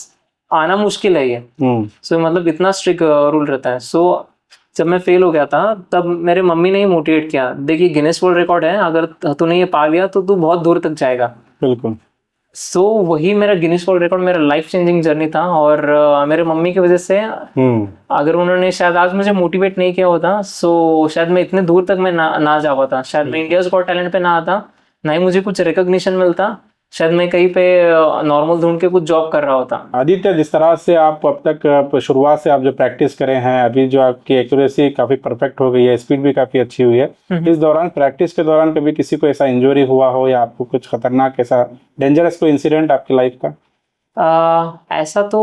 आना मुश्किल है ये। सो मतलब इतना स्ट्रिक्ट रूल रहता है। सो जब मैं फेल हो गया था तब मेरे मम्मी ने ही मोटिवेट किया, देखिए गिनीज वर्ल्ड रिकॉर्ड है, अगर तूने ये पा लिया तो तू बहुत दूर तक जाएगा। बिल्कुल। सो वही मेरा गिनीज वर्ल्ड रिकॉर्ड मेरा लाइफ चेंजिंग जर्नी था। और मेरे मम्मी की वजह से अगर उन्होंने शायद आज मुझे मोटिवेट नहीं किया होता, सो शायद मैं इतने दूर तक मैं ना जा पाता। शायद मैं इंडियाज गॉट टैलेंट पे ना आता, ना ही मुझे कुछ रिकॉग्निशन मिलता, शायद मैं कहीं पे नॉर्मल ढूंढ के कुछ जॉब कर रहा होता। आदित्य, जिस तरह से आप अब तक शुरुआत से आप जो प्रैक्टिस करे हैं, अभी जो आपकी एक्यूरेसी काफी परफेक्ट हो गई है, स्पीड भी काफी अच्छी हुई है, इस दौरान प्रैक्टिस के दौरान कभी किसी को ऐसा इंजरी हुआ हो या आपको कुछ खतरनाक ऐसा डेंजरस कोई इंसिडेंट आपकी लाइफ का? ऐसा तो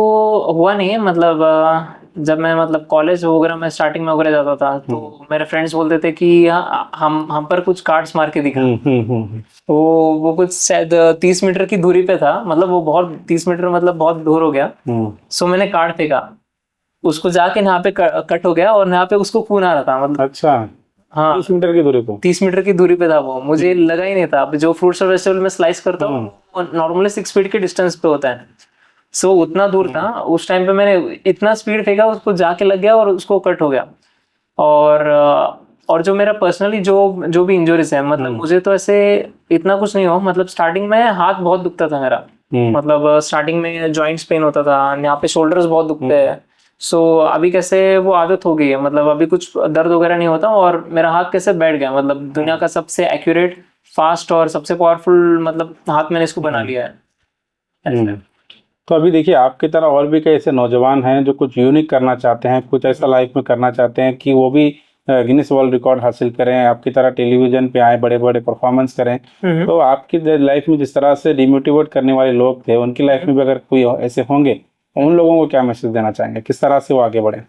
हुआ नहीं है, मतलब जब मैं मतलब कॉलेज वगैरह में स्टार्टिंग में वगैरह जाता था तो मेरे फ्रेंड्स बोलते थे कि हम पर कुछ कार्ड्स मार के दिखा। तो वो कुछ शायद 30 मीटर की दूरी पे था, मतलब वो बहुत 30 मीटर मतलब बहुत दूर हो गया। सो मैंने कार्ड फेंका, उसको जाके यहाँ पे कट हो गया और यहाँ पे उसको खून आ रहा था, मतलब। अच्छा, हाँ, 30 मीटर की दूरी पे? 30 मीटर की दूरी पे था वो, मुझे लगा ही नहीं था। अब जो फ्रूट्स और वेजिटेबल में स्लाइस करता हूँ नॉर्मली 6 फीट के डिस्टेंस पे होता है, सो उतना दूर था। उस टाइम पे मैंने इतना स्पीड फेंका, उसको जाके लग गया और उसको कट हो गया। और जो मेरा पर्सनली जो भी इंजरीज है, मतलब मुझे तो ऐसे इतना कुछ नहीं हो, मतलब स्टार्टिंग में हाथ बहुत दुखता था मेरा, मतलब स्टार्टिंग में जॉइंट्स पेन होता था, यहाँ पे शोल्डर्स बहुत दुखते हैं। सो अभी कैसे वो आदत हो गई है, मतलब अभी कुछ दर्द वगैरह नहीं होता और मेरा हाथ कैसे बैठ गया, मतलब दुनिया का सबसे एक्यूरेट, फास्ट और सबसे पावरफुल मतलब हाथ मैंने इसको बना लिया है। तो अभी देखिए, आपकी तरह और भी कई ऐसे नौजवान हैं जो कुछ यूनिक करना चाहते हैं, कुछ ऐसा लाइफ में करना चाहते हैं कि वो भी गिनीज वर्ल्ड रिकॉर्ड हासिल करें, आपकी तरह टेलीविजन पे आए, बड़े बड़े परफॉर्मेंस करें। तो आपकी लाइफ में जिस तरह से डिमोटिवेट करने वाले लोग थे, उनकी लाइफ में भी अगर कोई ऐसे होंगे, उन लोगों को क्या मैसेज देना चाहेंगे, किस तरह से वो आगे बढ़े?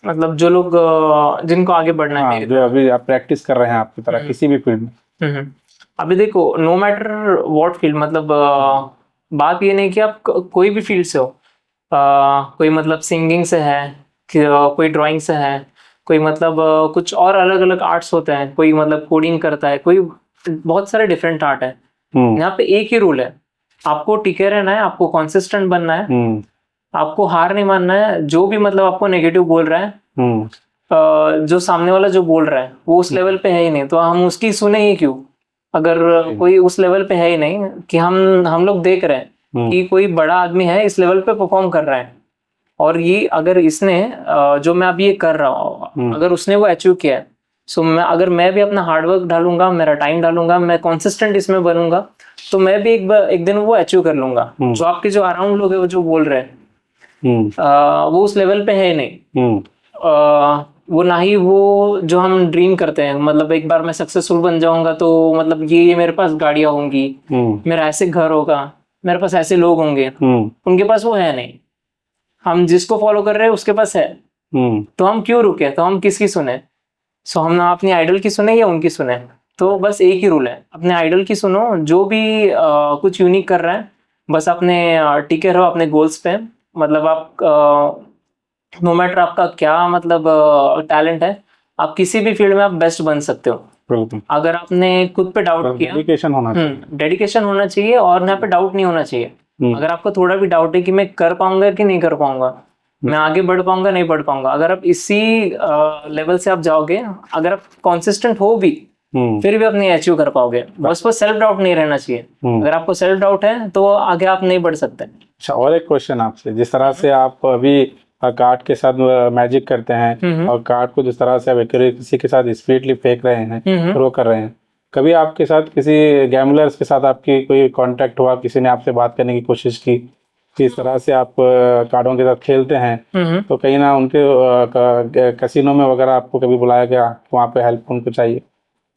मतलब जो लोग जिनको आगे बढ़ना है, जो अभी आप प्रैक्टिस कर रहे हैं आपकी तरह किसी भी फील्ड में। अभी देखो, नो मैटर व्हाट फील्ड, मतलब बात ये नहीं कि आप कोई भी फील्ड से हो, कोई मतलब सिंगिंग से है, कोई ड्राइंग से है, कोई मतलब कुछ और अलग अलग आर्ट्स होते हैं, कोई मतलब कोडिंग करता है, कोई बहुत सारे डिफरेंट आर्ट है। यहाँ पे एक ही रूल है, आपको टिके रहना है, आपको कंसिस्टेंट बनना है, आपको हार नहीं मानना है। जो भी मतलब आपको नेगेटिव बोल रहा है, जो सामने वाला जो बोल रहा है वो उस लेवल पे है ही नहीं, तो हम उसकी सुने ही क्यों? अगर कोई उस लेवल पे है ही नहीं कि हम लोग देख रहे हैं कि कोई बड़ा आदमी है, इस लेवल पे परफॉर्म कर रहा है, और ये अगर इसने जो मैं अभी ये कर रहा हूँ, अगर उसने वो अचीव किया है, सो अगर मैं भी अपना हार्डवर्क डालूंगा, मेरा टाइम डालूंगा, मैं कंसिस्टेंट इसमें बनूंगा, तो मैं भी एक दिन वो अचीव कर लूंगा। जो आपके जो अराउंड लोग है वो जो बोल रहे हैं, वो उस लेवल पे है नहीं, वो ना ही वो जो हम ड्रीम करते हैं, मतलब एक बार मैं सक्सेसफुल बन जाऊंगा तो मतलब ये मेरे पास गाड़ियां होंगी, मेरा ऐसे घर होगा, मेरे पास ऐसे लोग होंगे, उनके पास वो है नहीं। हम जिसको फॉलो कर रहे हैं उसके पास है, तो हम क्यों रुके, तो हम किसकी सुने? सो हम ना अपनी आइडल की सुने या उनकी सुने? तो बस एक ही रूल है, अपने आइडल की सुनो, जो भी कुछ यूनिक कर रहा है, बस अपने टिके रहो अपने गोल्स पे। मतलब आप नो मैटर आपका क्या मतलब टैलेंट है, आप किसी भी फील्ड में आप बेस्ट बन सकते हो, अगर आपने खुद पे डाउट किया। डेडिकेशन होना चाहिए और यहाँ पे डाउट नहीं होना चाहिए। अगर आपको थोड़ा भी डाउट है कि मैं कर पाऊंगा कि नहीं कर पाऊंगा, मैं आगे बढ़ पाऊंगा नहीं बढ़ पाऊंगा, अगर आप इसी लेवल से आप जाओगे, अगर आप कॉन्सिस्टेंट हो भी, फिर भी आप नहीं अचीव कर पाओगे। बस वो सेल्फ डाउट नहीं रहना चाहिए। अगर आपको सेल्फ डाउट है तो आगे आप नहीं बढ़ सकते। अच्छा, और एक क्वेश्चन आपसे, जिस तरह से आप अभी कार्ड के साथ मैजिक करते हैं और कार्ड को जिस तरह से आप किसी के साथ स्पीडली फेंक रहे हैं, थ्रो कर रहे हैं, कभी आपके साथ किसी गैमलर्स के साथ आपकी कोई कांटेक्ट हुआ, किसी ने आपसे बात करने की कोशिश की कि इस तरह से आप कार्डों के साथ खेलते हैं, तो कहीं ना उनके कैसीनो में वगैरह आपको कभी बुलाया गया, वहाँ पे हेल्प उनको चाहिए?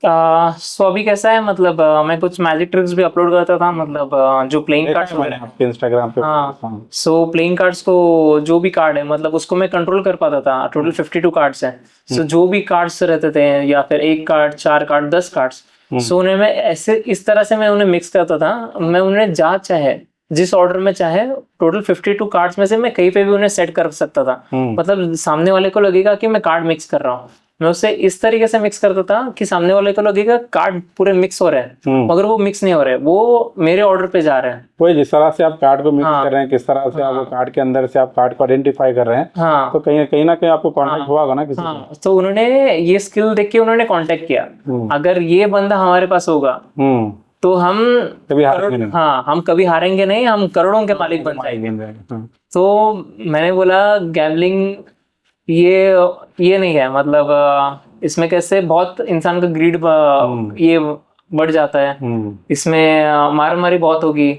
सो अभी कैसा है, मतलब मैं कुछ मैजिक ट्रिक्स भी अपलोड करता था, मतलब जो प्लेइंग कार्ड्स वगैरह आपके इंस्टाग्राम पे। हाँ, सो प्लेइंग कार्ड्स को जो भी कार्ड है, मतलब उसको मैं कंट्रोल कर पाता था। टोटल 52 कार्ड्स हैं, सो जो भी कार्ड्स रहते थे, या फिर 1 कार्ड, 4 कार्ड, 10 कार्ड्स, सो उन्हें मैं ऐसे इस तरह से मैं उन्हें मिक्स करता था। मैं उन्हें जहाँ चाहे, जिस ऑर्डर में चाहे, टोटल 52 कार्ड्स में से मैं कहीं पे भी उन्हें सेट कर सकता था। मतलब सामने वाले को लगेगा कि मैं कार्ड मिक्स कर रहा हूँ, मैं उसे इस तरीके से मिक्स करता था कि सामने वाले को लगेगा कार्ड पूरे मिक्स हो रहे हैं, मगर वो मिक्स नहीं हो रहे, वो मेरे ऑर्डर पे जा रहे हैं। वही, जिस तरह से आप कार्ड को मिक्स कर रहे हैं, किस तरह से आप कार्ड के अंदर से आप कार्ड को आइडेंटिफाई कर रहे हैं, तो कहीं ना कहीं आपको कांटेक्ट हुआ होगा ना किसी से। तो उन्होंने ये स्किल देख के उन्होंने कांटेक्ट किया, अगर ये बंदा हमारे पास होगा तो हम कभी हारेंगे नहीं। हाँ, हम कभी हारेंगे नहीं, हम करोड़ों के मालिक बन जाएंगे। तो मैंने बोला गैम्बलिंग ये नहीं है, मतलब इसमें कैसे बहुत इंसान का ग्रीड ये बढ़ जाता है, इसमें मार मारी बहुत होगी,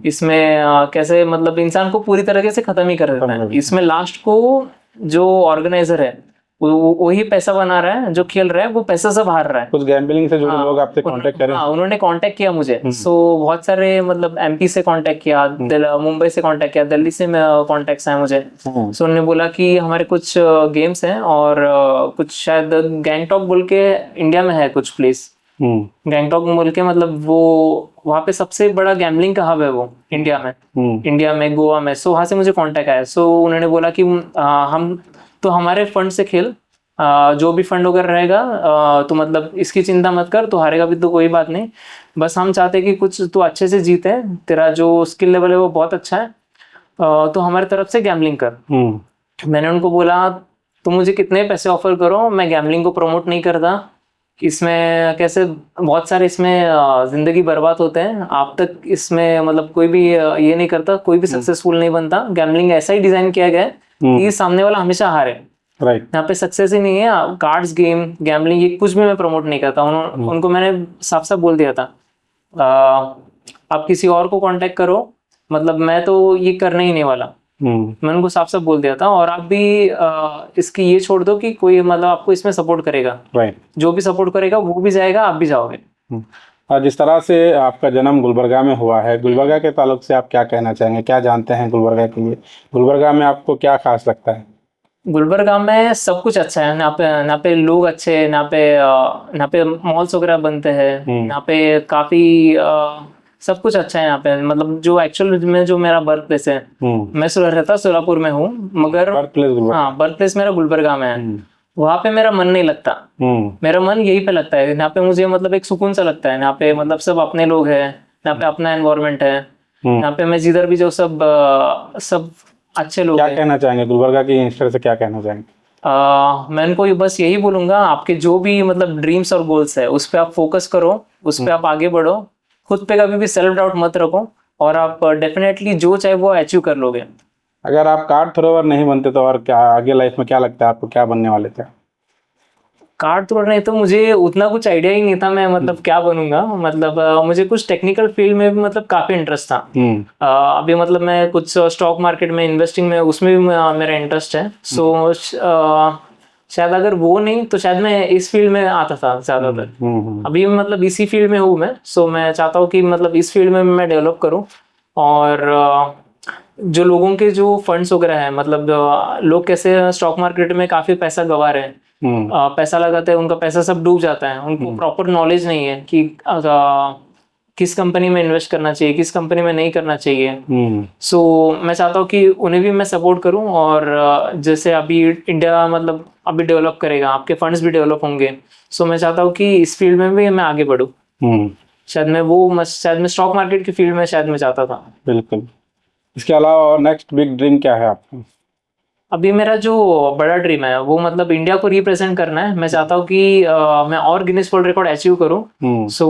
इसमें कैसे मतलब इंसान को पूरी तरीके से खत्म ही कर देता है। इसमें लास्ट को जो ऑर्गेनाइजर है वही पैसा बना रहा है, जो खेल रहा है वो पैसा सब हार रहा है। कुछ गैम्बलिंग से जुड़े लोग आपसे कांटेक्ट करें? हाँ, उन्होंने कांटेक्ट किया मुझे। सो बहुत सारे मतलब एमपी से कांटेक्ट किया, मुंबई से कांटेक्ट किया, दिल्ली से कांटेक्ट्स आए मुझे। सो उन्होंने बोला कि हमारे कुछ गेम्स हैं और कुछ शायद गैंगटॉक बोल के इंडिया में है कुछ प्लेस, गैंगटॉक बोल के मतलब वो वहाँ पे सबसे बड़ा गैम्बलिंग का हब है वो इंडिया में, गोवा में। सो वहाँ से मुझे कांटेक्ट आया। सो उन्होंने बोला कि हम तो हमारे फंड से खेल, जो भी फंड वगैरह रहेगा तो मतलब इसकी चिंता मत कर, तो हारेगा भी तो कोई बात नहीं, बस हम चाहते कि कुछ तो अच्छे से जीते, तेरा जो स्किल लेवल है वो बहुत अच्छा है, तो हमारी तरफ से गैम्बलिंग कर। मैंने उनको बोला तो मुझे कितने पैसे ऑफर करो, मैं गैम्बलिंग को प्रमोट नहीं करता, इसमें कैसे बहुत सारे इसमें जिंदगी बर्बाद होते हैं, आप तक इसमें मतलब कोई भी ये नहीं करता, कोई भी सक्सेसफुल नहीं बनता। गैम्बलिंग ऐसा ही डिजाइन किया गया है कि सामने वाला हमेशा हारे। यहाँ पे सक्सेस ही नहीं है। कार्ड्स गेम, गैम्बलिंग, ये कुछ भी मैं प्रमोट नहीं करता। उनको मैंने साफ साफ बोल दिया था आप किसी और को कांटेक्ट करो, मतलब मैं तो ये करने ही नहीं वाला। मैंने उनको साफ साफ बोल दिया था। और आप भी इसकी ये छोड़ दो कि कोई मतलब आपको इसमें सपोर्ट करेगा, जो भी सपोर्ट करेगा वो भी जाएगा, आप भी जाओगे। और जिस तरह से आपका जन्म गुलबर्गा में हुआ है, गुलबर्गा के ताल्लुक से आप क्या कहना चाहेंगे, क्या जानते हैं गुलबर्गा के लिए? गुलबर्गा में आपको क्या खास लगता है? गुलबर्गा में सब कुछ अच्छा है। यहाँ पे लोग अच्छे हैं, यहाँ पे मॉल्स वगैरह बनते हैं, यहाँ पे काफी सब कुछ अच्छा है यहाँ पे। मतलब जो एक्चुअल में जो मेरा बर्थ प्लेस है, मैं रहता सोलापुर में हूँ, मगर बर्थ प्लेस मेरा गुलबर्गा में है। वहाँ पे मेरा मन नहीं लगता, मेरा मन यहीं पे लगता है। यहाँ पे मुझे मतलब एक सुकून सा लगता है। यहाँ पे मतलब सब अपने लोग हैं, यहाँ पे अपना एनवायरनमेंट है, यहाँ पे मैं जिधर भी जो सब अच्छे लोग। क्या कहना चाहेंगे गुलबर्गा के यंगस्टर से, क्या कहना चाहेंगे? मैं उनको बस यही बोलूंगा, आपके जो भी मतलब ड्रीम्स और गोल्स है उस पर आप फोकस करो, उस पर आप आगे बढ़ो, खुद पे कभी भी सेल्फ डाउट मत रखो, और आप डेफिनेटली जो चाहे वो अचीव कर लोगे। अगर आप कार्ड थ्रोवर नहीं बनते तो और क्या आगे लाइफ में क्या लगता है आपको, क्या बनने वाले थे? कार्ड थ्रोवर नहीं तो मुझे उतना कुछ आइडिया ही नहीं था मैं मतलब क्या बनूंगा। मतलब मुझे कुछ टेक्निकल फील्ड में भी मतलब काफी इंटरेस्ट था। अभी मतलब मैं कुछ स्टॉक मार्केट में इन्वेस्टिंग में उसमें भी मेरा इंटरेस्ट है। सो शायद अगर वो नहीं तो शायद मैं इस फील्ड में आता था ज्यादातर। अभी मतलब इसी फील्ड में हूँ मैं। सो मैं चाहता हूँ कि मतलब इस फील्ड में मैं डेवलप करूँ, और जो लोगों के जो फंड्स वगैरह है, मतलब लोग कैसे स्टॉक मार्केट में काफी पैसा गंवा रहे हैं, पैसा लगाते हैं, उनका पैसा सब डूब जाता है, उनको प्रॉपर नॉलेज नहीं है कि किस कंपनी में इन्वेस्ट करना चाहिए, किस कंपनी में नहीं करना चाहिए। सो मैं चाहता हूँ कि उन्हें भी मैं सपोर्ट करूँ, और जैसे अभी इंडिया मतलब अभी डेवलप करेगा, आपके फंड्स भी डेवलप होंगे। सो मैं चाहता हूँ कि इस फील्ड में भी मैं आगे बढ़ूँ। शायद मैं स्टॉक मार्केट की फील्ड में शायद मैं चाहता था। बिल्कुल। इसके अलावा और नेक्स्ट बिग ड्रीम क्या है आपका? अभी मेरा जो बड़ा ड्रीम है वो मतलब इंडिया को रिप्रेजेंट करना है। मैं चाहता हूँ कि मैं और गिनीज वर्ल्ड रिकॉर्ड अचीव करूँ। सो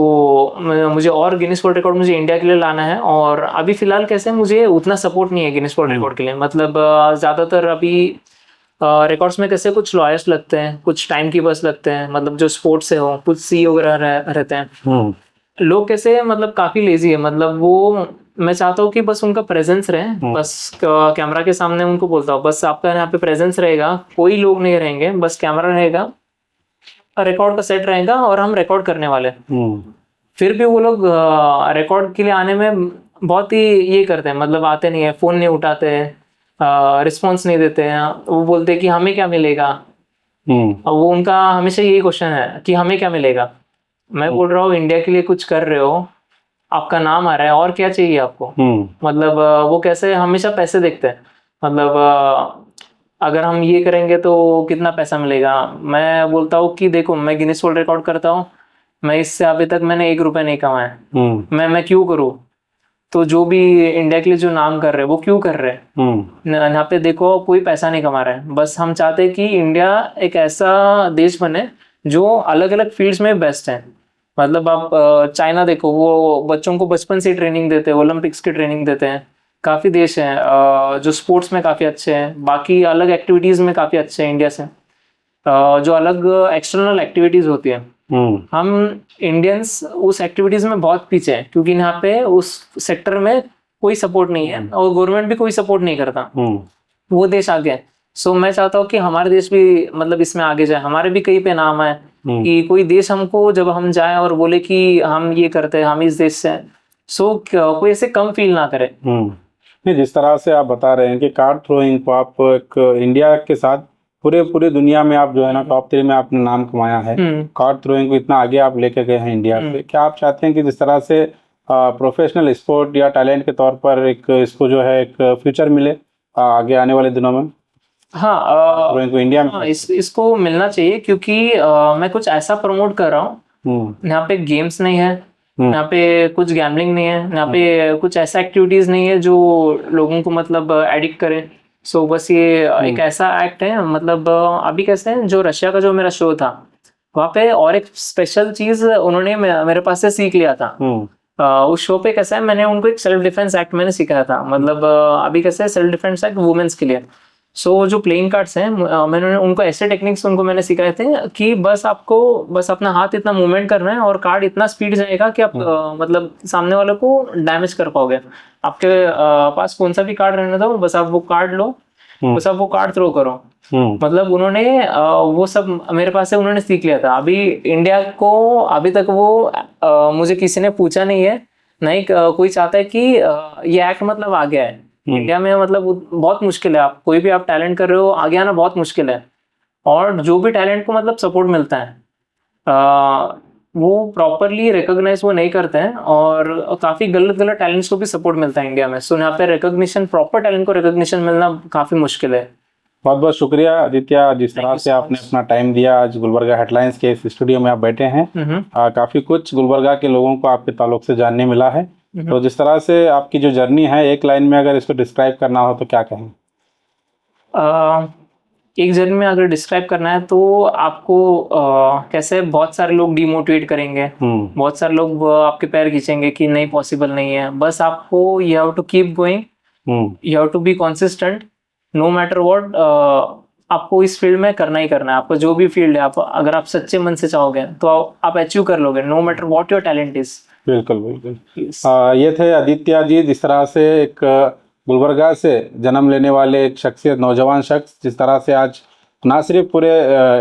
मुझे और गिनीज वर्ल्ड रिकॉर्ड मुझे इंडिया के लिए लाना है। और अभी फिलहाल कैसे मुझे उतना सपोर्ट नहीं है गिनीज वर्ल्ड रिकॉर्ड के लिए। मतलब ज्यादातर अभी रिकॉर्ड्स में कैसे कुछ लॉयर्स लगते हैं, कुछ टाइम कीपर्स लगते हैं, मतलब जो स्पोर्ट्स से हो, कुछ सी वगैरह रहते हैं। लोग कैसे मतलब काफी लेजी है। मतलब वो मैं चाहता हूँ कि बस उनका प्रेजेंस रहे, बस कैमरा के सामने उनको बोलता हूँ बस आपका यहाँ पे प्रेजेंस रहेगा, कोई लोग नहीं रहेंगे, बस कैमरा रहेगा, रिकॉर्ड का सेट रहेगा और हम रिकॉर्ड करने वाले। फिर भी वो लोग रिकॉर्ड के लिए आने में बहुत ही ये करते हैं, मतलब आते नहीं है, फोन नहीं उठाते हैं, रिस्पॉन्स नहीं देते हैं। वो बोलते हैं कि हमें क्या मिलेगा। वो उनका हमेशा यही क्वेश्चन है कि हमें क्या मिलेगा। मैं बोल रहा हूँ इंडिया के लिए कुछ कर रहे हो, आपका नाम आ रहा है, और क्या चाहिए आपको। मतलब वो कैसे हमेशा पैसे देखते हैं। मतलब अगर हम ये करेंगे तो कितना पैसा मिलेगा। मैं बोलता हूँ कि देखो मैं गिनीज वर्ल्ड रिकॉर्ड करता हूँ, मैं इससे अभी तक मैंने 1 रुपया नहीं कमाया। मैं क्यों करूँ। तो जो भी इंडिया के लिए जो नाम कर रहे हैं वो क्यों कर रहे हैं। यहाँ पे देखो कोई पैसा नहीं कमा रहा है, बस हम चाहते हैं कि इंडिया एक ऐसा देश बने जो अलग अलग फील्ड्स में बेस्ट है। मतलब आप चाइना देखो, वो बच्चों को बचपन से ट्रेनिंग देते हैं, ओलंपिक्स की ट्रेनिंग देते हैं। काफ़ी देश हैं जो स्पोर्ट्स में काफ़ी अच्छे हैं, बाकी अलग एक्टिविटीज़ में काफ़ी अच्छे हैं इंडिया से। जो अलग एक्सटर्नल एक्टिविटीज़ होती है हम इंडियंस उस एक्टिविटीज में बहुत पीछे हैं, क्योंकि यहाँ पे उस सेक्टर में कोई सपोर्ट नहीं है और गवर्नमेंट भी कोई सपोर्ट नहीं करता। वो देश आगे है। सो मैं चाहता हूँ कि हमारे देश भी मतलब इसमें आगे जाए, हमारे भी कहीं पे नाम है कि कोई देश हमको जब हम जाए और बोले कि हम ये करते हैं, हम इस देश से हैं, सो कोई ऐसे कम फील ना करे। नहीं, जिस तरह से आप बता रहे हैं कि कार्ड थ्रोइंग को आप एक इंडिया के साथ पूरे दुनिया में आप जो है ना टॉप 3 में आपने नाम कमाया है, कार्ड थ्रोइंग को इतना आगे आप लेके गए हैं इंडिया से। क्या आप चाहते हैं कि जिस तरह से प्रोफेशनल स्पोर्ट या टैलेंट के तौर पर एक इसको जो है एक फ्यूचर मिले आगे आने वाले दिनों में? हाँ, को इंडिया में इसको मिलना चाहिए, क्योंकि मैं कुछ ऐसा प्रमोट कर रहा हूँ। यहाँ पे गेम्स नहीं है, यहाँ पे कुछ गैम्बलिंग नहीं है, यहाँ पे कुछ ऐसा एक्टिविटीज नहीं है जो लोगों को मतलब एडिक्ट करे। सो बस ये एक ऐसा एक्ट है, मतलब अभी कैसे है, जो रशिया का जो मेरा शो था वहाँ पे और एक स्पेशल चीज उन्होंने मेरे पास से सीख लिया था। उस शो पे कैसा है, मैंने उनको एक सेल्फ डिफेंस एक्ट मैंने सिखाया था। मतलब अभी कैसे है, सेल्फ डिफेंस एक्ट वुमेन्स के लिए। सो जो प्लेइंग कार्ड्स हैं, मैंने उनको ऐसे टेक्निक्स उनको मैंने सिखाए थे कि बस आपको बस अपना हाथ इतना मूवमेंट करना है और कार्ड इतना स्पीड जाएगा कि आप मतलब सामने वाले को डैमेज कर पाओगे। आपके पास कौन सा भी कार्ड रहने दो, बस आप वो कार्ड लो, बस आप वो कार्ड थ्रो करो। मतलब उन्होंने वो सब मेरे पास से उन्होंने सीख लिया था। अभी इंडिया को अभी तक वो मुझे किसी ने पूछा नहीं है, नहीं कोई चाहता है कि ये एक्ट मतलब आ गया है इंडिया में। मतलब बहुत मुश्किल है, आप कोई भी आप टैलेंट कर रहे हो आगे आना बहुत मुश्किल है। और जो भी टैलेंट को मतलब सपोर्ट मिलता है वो प्रॉपरली रिकॉग्नाइज वो नहीं करते हैं, और काफी गलत टैलेंट्स को भी सपोर्ट मिलता है इंडिया में। सो यहाँ पे रिकॉग्निशन, प्रॉपर टैलेंट को रिकॉग्निशन मिलना काफी मुश्किल है। बहुत बहुत शुक्रिया आदित्य, जिस तरह से आपने अपना टाइम दिया, आज गुलबर्गा हेडलाइंस के इस स्टूडियो में आप बैठे हैं। काफी कुछ गुलबर्गा के लोगों को आपके ताल्लुक से जानने मिला है। तो जिस तरह से आपकी जो जर्नी है, एक लाइन में अगर इसको डिस्क्राइब करना हो तो क्या कहें? एक जर्नी में अगर डिस्क्राइब करना है तो आपको कैसे बहुत सारे लोग डिमोटिवेट करेंगे, बहुत सारे लोग आपके पैर खींचेंगे कि नहीं पॉसिबल नहीं है। बस आपको you have to keep going, you have to be consistent, no matter what. आपको इस फील्ड में करना ही करना है। आपको जो भी फील्ड है, आप अगर आप सच्चे मन से चाहोगे तो आप अचीव कर लोगे, no matter what your talent is. बिल्कुल बिल्कुल। ये थे आदित्य जी, जिस तरह से एक गुलबर्गा से जन्म लेने वाले एक शख्सियत, नौजवान शख्स, जिस तरह से आज ना सिर्फ पूरे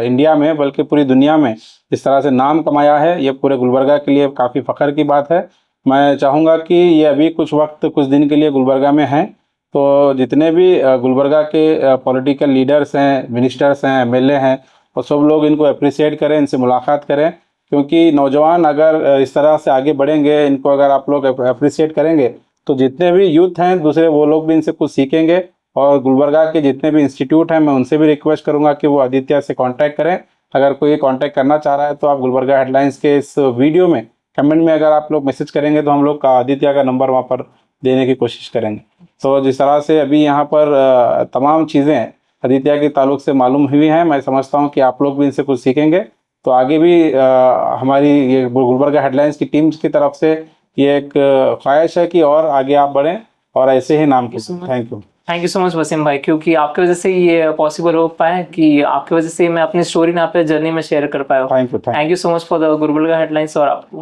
इंडिया में बल्कि पूरी दुनिया में जिस तरह से नाम कमाया है, ये पूरे गुलबर्गा के लिए काफ़ी फ़ख्र की बात है। मैं चाहूँगा कि ये अभी कुछ वक्त, कुछ दिन के लिए गुलबर्गा में हैं, तो जितने भी गुलबर्गा के पॉलिटिकल लीडर्स हैं, मिनिस्टर्स हैं, एमएलए हैं, वो सब लोग इनको अप्रिशिएट करें, इनसे मुलाकात करें। क्योंकि नौजवान अगर इस तरह से आगे बढ़ेंगे, इनको अगर आप लोग अप्रिशिएट करेंगे तो जितने भी यूथ हैं दूसरे, वो लोग भी इनसे कुछ सीखेंगे। और गुलबर्गा के जितने भी इंस्टीट्यूट हैं, मैं उनसे भी रिक्वेस्ट करूंगा कि वो आदित्य से कांटेक्ट करें। अगर कोई कांटेक्ट करना चाह रहा है तो आप गुलबर्गा हेडलाइंस के इस वीडियो में कमेंट में अगर आप लोग मैसेज करेंगे तो हम लोग आदित्य का नंबर वहाँ पर देने की कोशिश करेंगे। तो जिस तरह से अभी यहाँ पर तमाम चीज़ें आदित्य के ताल्लुक से मालूम हुई हैं, मैं समझता हूँ कि आप लोग भी इनसे कुछ सीखेंगे। तो आगे भी हमारी ये गुलबर्गा हेडलाइंस की टीम्स की तरफ से ये एक ख्वाहिश है कि और आगे आप बढ़ें और ऐसे ही नाम की। Thank you so much Wasim भाई, क्योंकि आपकी वजह से ये पॉसिबल हो पाए, कि आपकी वजह से मैं अपनी स्टोरी ना पे जर्नी में शेयर कर पाया। Thank you so much for the Gulbarga headlines. और आप